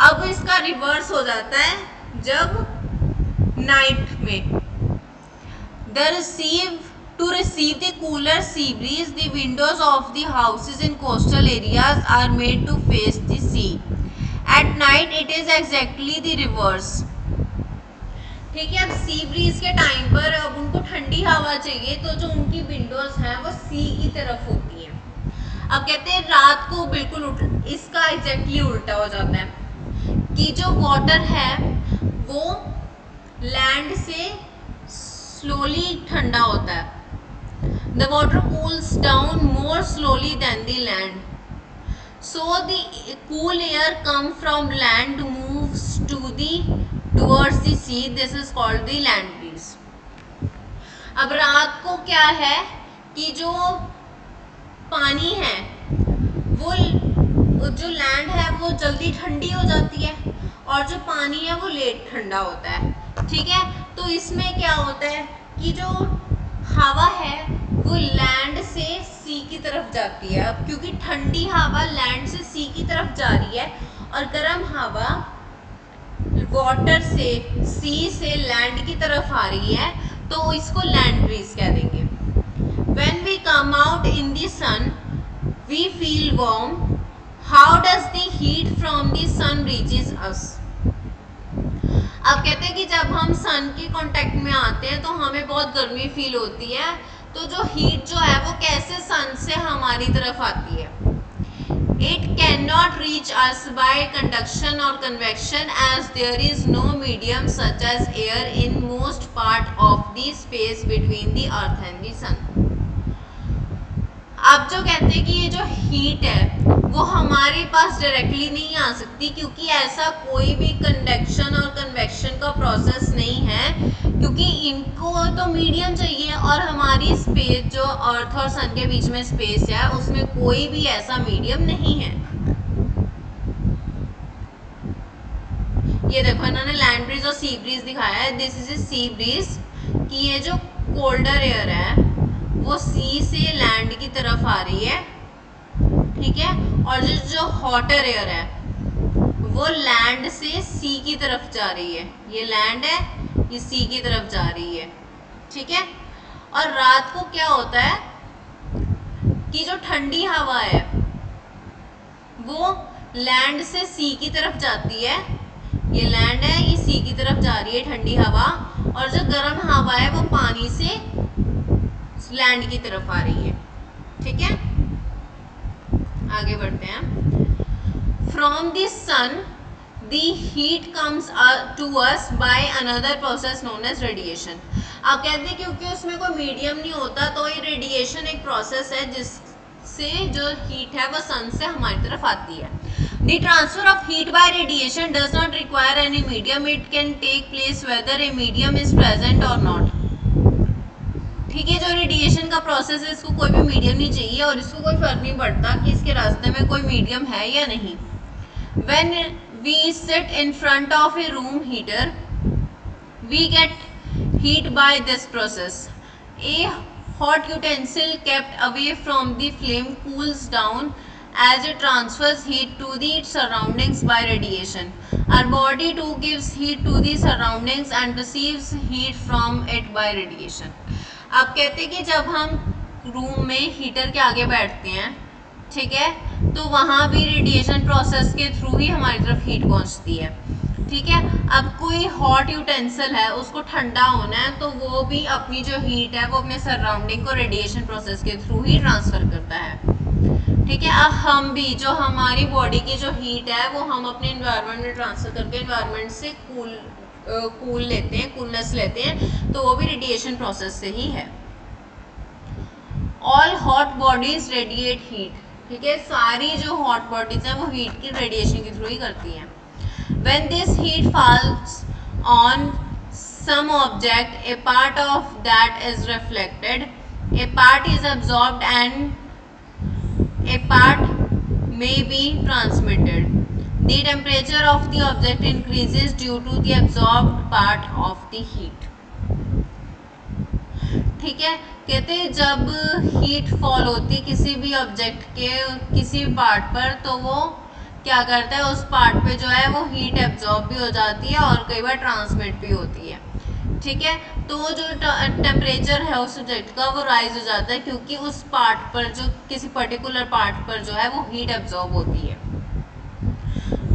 अब इसका रिवर्स हो जाता है जब नाइट में। To receive the cooler sea breeze, the windows of the houses in coastal areas are made to face the sea. At night, it is exactly the reverse. ठीक है, अब सी ब्रीज के time पर अब उनको ठंडी हवा चाहिए तो जो उनकी विंडोज हैं वो सी की तरफ होती हैं। अब कहते हैं रात को बिल्कुल इसका एग्जैक्टली उल्टा हो जाता है कि जो वाटर है वो लैंड से स्लोली ठंडा होता है। The water cools down more slowly than the land. So the cool air comes from land moves towards the sea. This is called the land breeze. अब रात को क्या है कि जो पानी है वो जो लैंड है वो जल्दी ठंडी हो जाती है और जो पानी है वो लेट ठंडा होता है, ठीक है। तो इसमें क्या होता है कि जो हवा है वो लैंड से सी की तरफ जाती है। अब क्योंकि ठंडी हवा लैंड से सी की तरफ जा रही है और गर्म हवा वाटर से सी से लैंड की तरफ आ रही है तो इसको लैंड ब्रीज कह देंगे। When we come out in the sun, we feel warm. How does the heat from the sun reaches us? अब कहते हैं कि जब हम सन के कांटेक्ट में आते हैं तो हमें बहुत गर्मी फील होती है, तो जो हीट जो है वो कैसे सन से हमारी तरफ आती है। It cannot reach us by conduction or convection as there is no medium such as air in most part of the space between the earth and the sun. अब जो कहते हैं कि ये जो हीट है वो हमारे पास डायरेक्टली नहीं आ सकती क्योंकि ऐसा कोई भी कंडक्शन और कन्वेक्शन का प्रोसेस नहीं है, क्योंकि इनको तो मीडियम चाहिए और हमारी स्पेस जो अर्थ और सन के बीच में स्पेस है उसमें कोई भी ऐसा मीडियम नहीं है। ये देखो इन्होंने लैंड ब्रीज और सी ब्रीज दिखाया है। This is a sea breeze कि ये जो कोल्डर एयर है वो सी से लैंड की तरफ आ रही है, ठीक है, और जो हॉटर एयर है वो लैंड से सी की तरफ जा रही है। ये लैंड है, ये सी की तरफ जा रही है, ठीक है। और रात को क्या होता है कि जो ठंडी हवा है वो लैंड से सी की तरफ जाती है। ये लैंड है, ये सी की तरफ जा रही है ठंडी हवा, और जो गर्म हवा है वो पानी से लैंड की तरफ आ रही है, ठीक है। आगे बढ़ते हैं। From the sun the heat comes to us by another process known as radiation. आप कहते हैं क्योंकि उसमें कोई मीडियम नहीं होता तो ये रेडिएशन एक प्रोसेस है जिससे जो हीट है वो सन से हमारी तरफ आती है। The transfer of heat by radiation does not require any medium, it can take place whether a medium is present और नॉट। ठीक है, जो रेडिएशन का प्रोसेस है इसको कोई भी मीडियम नहीं चाहिए और इसको कोई फर्क नहीं पड़ता कि इसके रास्ते में कोई मीडियम है या नहीं। When we sit in front of a room heater, we get heat by this process. A hot utensil kept away from the flame cools down as it transfers heat to the surroundings by radiation. Our body too gives heat to the surroundings and receives heat from it by radiation. आप कहते हैं कि जब हम room में heater के आगे बैठते हैं, ठीक है, तो वहां भी रेडिएशन प्रोसेस के थ्रू ही हमारी तरफ हीट पहुंचती है। ठीक है, अब कोई हॉट यूटेंसिल है, उसको ठंडा होना है, तो वो भी अपनी जो हीट है वो अपने सराउंडिंग को रेडिएशन प्रोसेस के थ्रू ही ट्रांसफर करता है। ठीक है, अब हम भी जो हमारी बॉडी की जो हीट है वो हम अपने एनवायरनमेंट में ट्रांसफर करके एनवायरनमेंट से कूल लेते हैं, कूलनेस लेते हैं, तो वो भी रेडिएशन प्रोसेस से ही है। All hot bodies radiate heat. ठीक है, सारी जो हॉट बॉडीज हैं वो हीट की रेडिएशन के थ्रू ही करती हैं। When this heat falls on some object, a part of that is reflected, a part is absorbed, and a part may be transmitted. The temperature of the object increases due to the absorbed part of the heat. ठीक है, कहते हैं जब heat fall होती किसी भी object के किसी भी पार्ट पर, तो वो क्या करता है, उस पार्ट पे जो है वो हीट एब्जॉर्ब भी हो जाती है और कई बार ट्रांसमिट भी होती है। ठीक है, तो जो टेम्परेचर है उस ऑब्जेक्ट का वो राइज हो जाता है, क्योंकि उस पार्ट पर जो किसी पर्टिकुलर पार्ट पर जो है वो हीट एब्जॉर्ब होती है।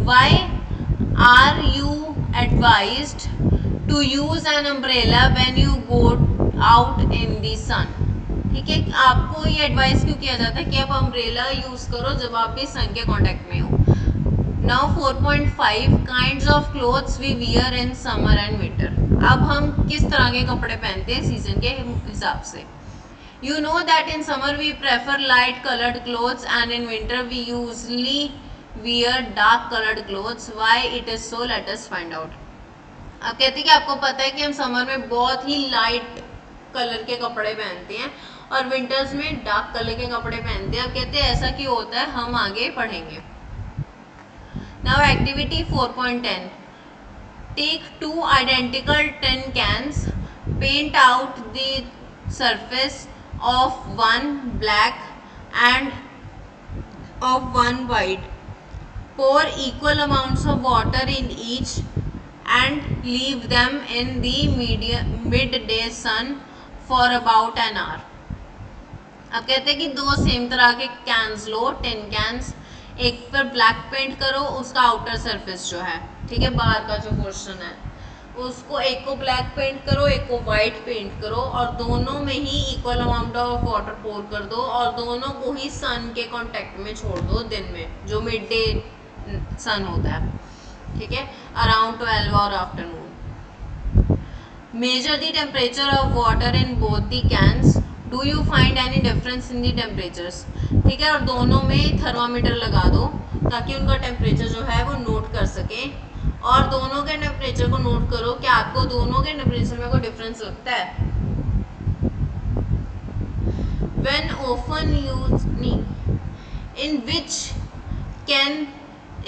Why are you advised to use an umbrella when you go out in the sun. ठीक है, आपको ये एडवाइस क्यों किया जाता है कि आप अम्ब्रेला यूज करो जब आप भी सन के कांटेक्ट में हो। Now 4.5 kinds of clothes we wear in summer and winter. अब हम किस तरह के कपड़े पहनते हैं सीजन के हिसाब से। You know that in summer we prefer light colored clothes and in winter we usually wear dark colored clothes. Why it is so? Let us find out. अब कहते हैं कि आपको पता है कि हम समर में बहुत ही लाइट कलर के कपड़े पहनते हैं और विंटर्स में डार्क कलर के कपड़े पहनते हैं। अब कहते हैं ऐसा क्यों होता है, हम आगे पढ़ेंगे। Now activity 4.10. Take two identical tin cans, paint out the surface of one black and of one white. Pour equal amounts of water in each and leave them in the midday sun for about an hour. अब कहते हैं कि दो same तरह के cans लो, tin cans, एक पर black paint करो, उसका आउटर सरफेस जो है, ठीक है, बाहर का जो पोर्शन है उसको, एक को ब्लैक पेंट करो, एक को वाइट पेंट करो और दोनों में ही इक्वल अमाउंट ऑफ वाटर पोर कर दो और दोनों को ही सन के कांटेक्ट में छोड़ दो दिन में, जो मिड डे सन होता है। ठीक है, अराउंड 12 और afternoon. Measure the temperature of water in both the cans. Do you find any difference in the temperatures. ठीक है, और दोनों में थर्मामीटर लगा दो ताकि उनका टेम्परेचर जो है वो नोट कर सके और दोनों के टेम्परेचर को नोट करो। क्या आपको दोनों के टेम्परेचर में कोई डिफरेंस लगता है? When often used, in which can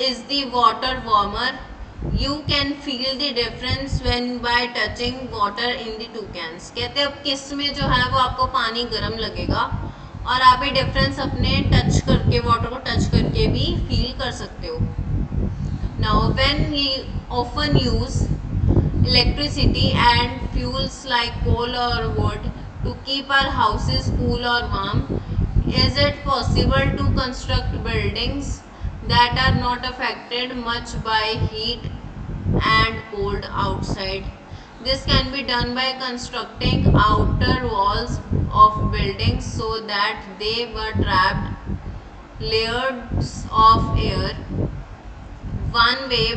is the water warmer? You can feel the difference when by touching water in the two cans. कहते हैं अब किस में जो है वो आपको पानी गर्म लगेगा और आप ये डिफरेंस अपने टच करके, वाटर को टच करके भी फील कर सकते हो। Now when we often use electricity and fuels like coal or wood to keep our houses cool or warm, is it possible to construct buildings that are not affected much by heat and cold outside? This can be done by constructing outer walls of buildings so that they were trapped layers of air. One way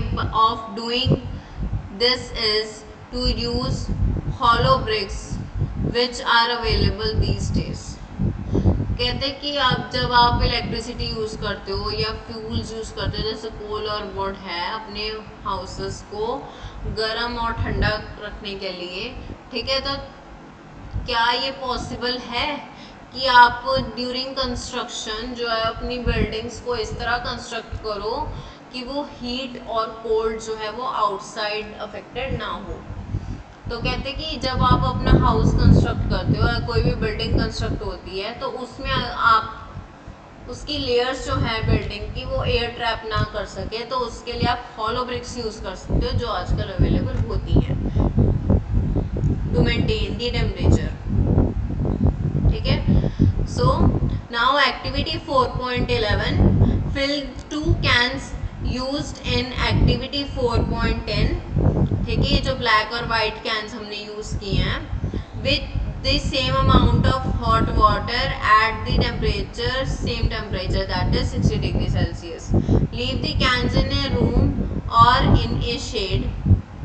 of doing this is to use hollow bricks which are available these days. कहते हैं कि आप जब आप electricity use करते हो या fuels use करते हो, जैसे कोल और वुड है, अपने हाउसेस को गर्म और ठंडा रखने के लिए, ठीक है, तो क्या ये पॉसिबल है कि आप ड्यूरिंग कंस्ट्रक्शन जो है अपनी बिल्डिंग्स को इस तरह कंस्ट्रक्ट करो कि वो हीट और कोल्ड जो है वो आउटसाइड अफेक्टेड ना हो। तो कहते कि जब आप अपना हाउस कंस्ट्रक्ट करते हो या कोई भी बिल्डिंग कंस्ट्रक्ट होती है तो उसमें आप उसकी लेयर्स जो है बिल्डिंग की वो एयर ट्रैप ना कर सके, तो उसके लिए आप हॉलो ब्रिक्स यूज़ कर सकते हो जो आजकल अवेलेबल होती हैं टू मेंटेन द टेम्परेचर। ठीक है, so now activity 4.11, fill 2 cans used in activity 4.10. ठीक है, ये जो ब्लैक और वाइट कैंस हमने यूज किए हैं with the same amount of hot water at the temperature, same temperature that is 60 degree Celsius. Leave the cans in a room और in a shade.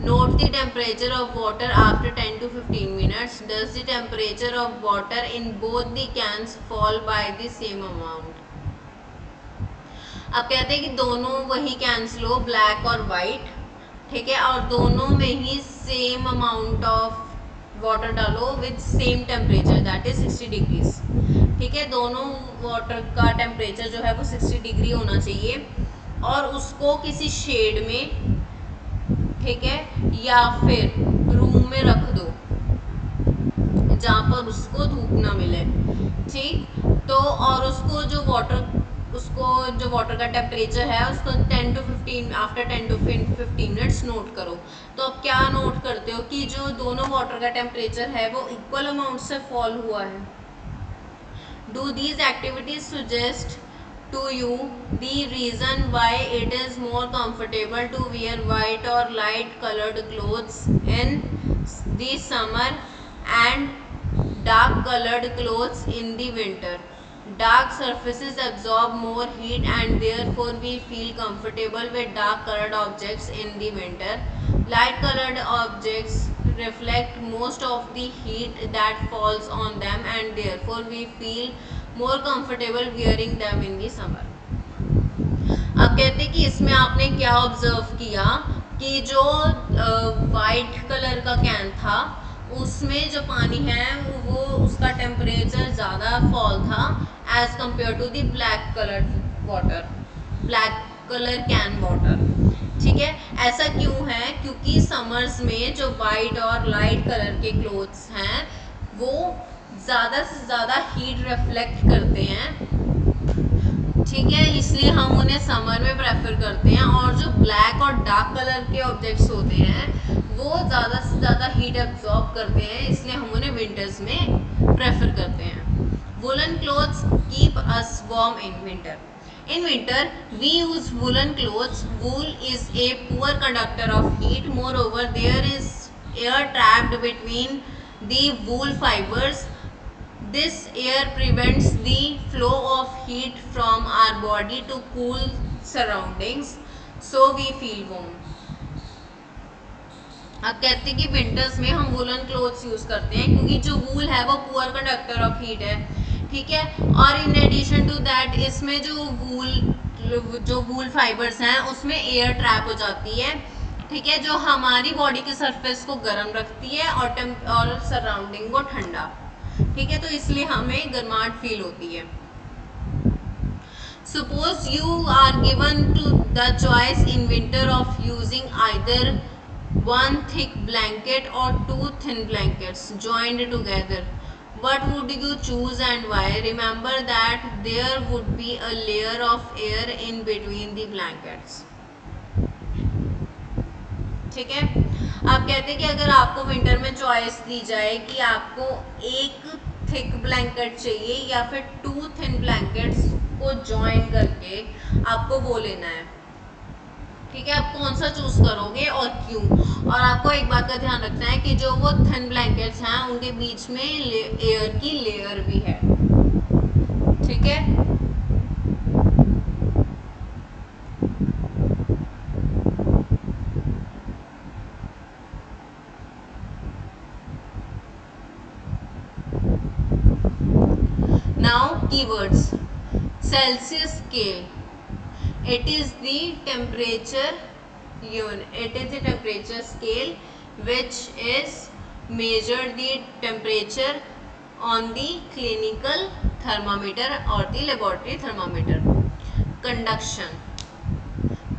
Note the temperature of water after 10 to 15 minutes. Does the temperature of water in both the cans fall by the same amount? अब कहते हैं कि दोनों वही cans लो, black और white, ठीक है, और दोनों में ही सेम अमाउंट ऑफ वाटर डालो with same temperature that is 60 degrees. ठीक है, दोनों वाटर का टेम्परेचर जो है वो 60 डिग्री होना चाहिए और उसको किसी शेड में, ठीक है, या फिर रूम में रख दो जहाँ पर उसको धूप ना मिले. ठीक, तो और उसको जो वाटर का टेम्परेचर है उसको 10 to 15 after 10 to 15 minutes note करो. तो अब क्या नोट करते हो कि जो दोनों वाटर का टेम्परेचर है वो इक्वल अमाउंट से फॉल हुआ है. Do these activities suggest to you the reason why it is more comfortable to wear white or light colored clothes in the summer and dark colored clothes in the winter. Dark surfaces absorb more heat and therefore we feel comfortable with dark colored objects in the winter. Light colored objects reflect most of the heat that falls on them and therefore we feel more comfortable wearing them in the summer. अब कहते हैं कि इसमें आपने क्या observe किया कि जो वाइट कलर का कैन था उसमें जो पानी है वो उसका टेम्परेचर ज़्यादा फॉल था as compare to the black colour water, black colour can water. ठीक है, ऐसा क्यों है? क्योंकि समर्स में जो वाइट और लाइट कलर के क्लोथ्स हैं वो ज़्यादा से ज़्यादा हीट रिफ्लेक्ट करते हैं. ठीक है, इसलिए हम उन्हें समर में प्रेफर करते हैं और जो ब्लैक और डार्क कलर के ऑब्जेक्ट्स होते हैं वो ज़्यादा से ज़्यादा हीट एब्जॉर्ब करते हैं, इसलिए हम उन्हें विंटर्स में प्रेफर करते हैं. Woollen clothes keep us warm in winter. In winter, we use woolen clothes. Wool is a poor conductor of heat. Moreover, there is air trapped between the wool fibers. This air prevents the flow of heat from our body to cool surroundings, so we feel warm. अब कहते हैं कि winters में हम woollen clothes use करते हैं क्योंकि जो वूल है वो पुअर कंडक्टर ऑफ हीट है. ठीक है, और इन एडिशन टू दैट इसमें जो वूल फाइबर्स हैं उसमें एयर ट्रैप हो जाती है. ठीक है, जो हमारी बॉडी के सरफेस को गर्म रखती है और सराउंडिंग को ठंडा. ठीक है, तो इसलिए हमें गर्माहट फील होती है. Suppose you are given to the choice in winter of using either one thick blanket or two thin blankets joined together. What would you choose and why? Remember that there would be a layer of air in between the blankets. ठीक है, आप कहते हैं कि अगर आपको winter में choice दी जाए कि आपको एक थिक ब्लैंकेट चाहिए या फिर टू थिन ब्लैंकेट्स को ज्वाइन करके आपको वो लेना है. ठीक है, आप कौन सा चूज करोगे और क्यों? और आपको एक बात का ध्यान रखना है कि जो वो थिन ब्लैंकेट्स हैं उनके बीच में एयर की लेयर भी है. ठीक है, now keywords. Celsius scale. It is the temperature unit. It is the temperature scale which is measured the temperature on the clinical thermometer or the laboratory thermometer. Conduction.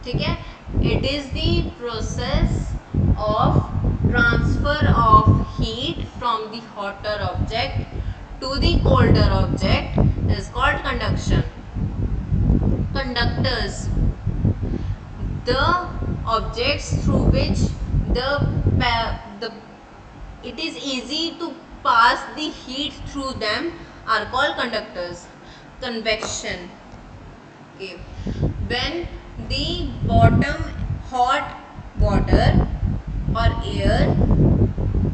ठीक है, it is the process of transfer of heat from the hotter object to the colder object is called conduction. Conductors, the objects through which it is easy to pass the heat through them are called conductors. Convection. Okay. When the bottom hot water or air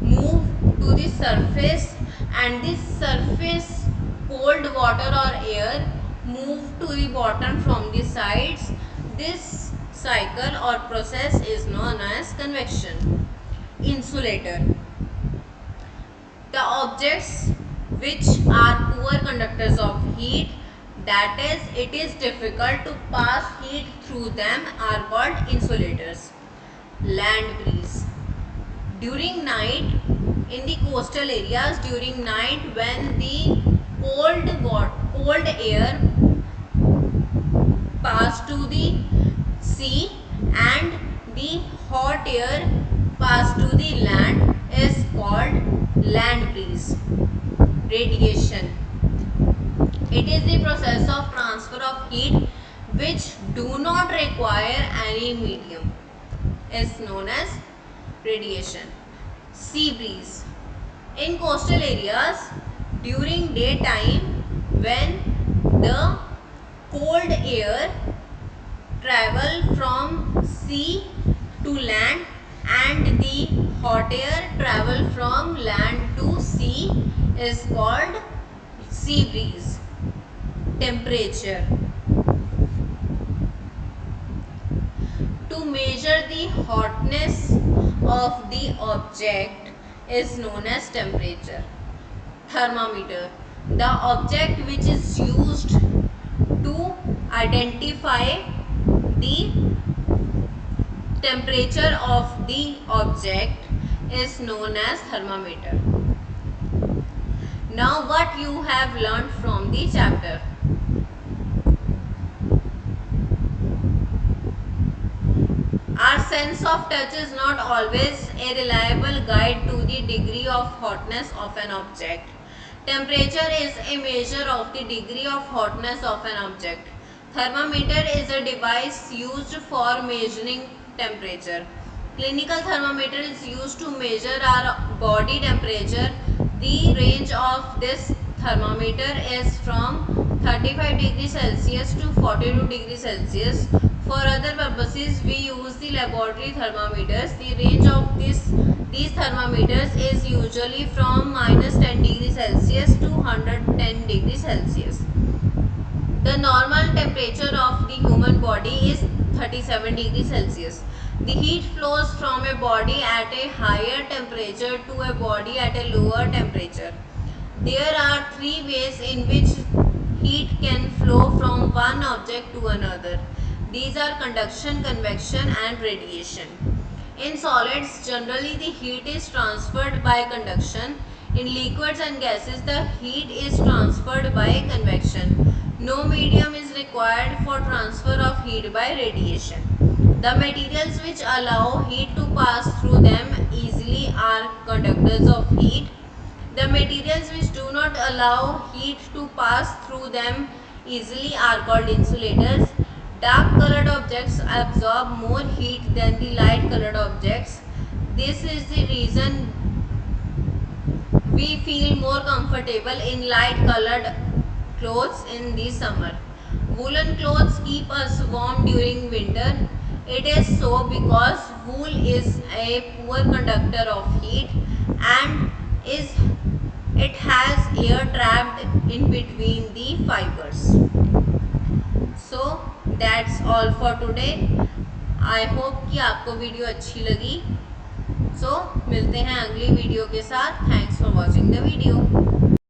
move to the surface and the surface cold water or air move to the bottom from the sides, this cycle or process is known as convection. Insulator. The objects which are poor conductors of heat, that is, it is difficult to pass heat through them, are called insulators. Land breeze. During night, in the coastal areas, during night when the cold air pass to the sea and the hot air pass to the land is called land breeze. Radiation. It is the process of transfer of heat which do not require any medium, is known as radiation. Sea breeze. In coastal areas, during daytime when the cold air travel from sea to land and the hot air travel from land to sea is called sea breeze. Temperature. To measure the hotness of the object is known as temperature. Thermometer. The object which is used to identify the temperature of the object is known as thermometer. Now what you have learned from the chapter? Our sense of touch is not always a reliable guide to the degree of hotness of an object. Temperature is a measure of the degree of hotness of an object. Thermometer is a device used for measuring temperature. Clinical thermometer is used to measure our body temperature. The range of this thermometer is from 35 degrees Celsius to 42 degrees Celsius. For other purposes, we use the laboratory thermometers. The range of these thermometers is usually from -10 degrees Celsius to 110 degrees Celsius. The normal temperature of the human body is 37 degrees Celsius. The heat flows from a body at a higher temperature to a body at a lower temperature. There are three ways in which heat can flow from one object to another. These are conduction, convection and radiation. In solids, generally the heat is transferred by conduction. In liquids and gases, the heat is transferred by convection. No medium is required for transfer of heat by radiation. The materials which allow heat to pass through them easily are conductors of heat. The materials which do not allow heat to pass through them easily are called insulators. Dark colored objects absorb more heat than the light colored objects. This is the reason we feel more comfortable in light colored clothes in the summer. Woolen clothes keep us warm during winter. It is so because wool is a poor conductor of heat and it has air trapped in between the fibers. So that's all for today. I hope कि आपको video अच्छी लगी. So मिलते हैं अगली video के साथ. Thanks for watching the video.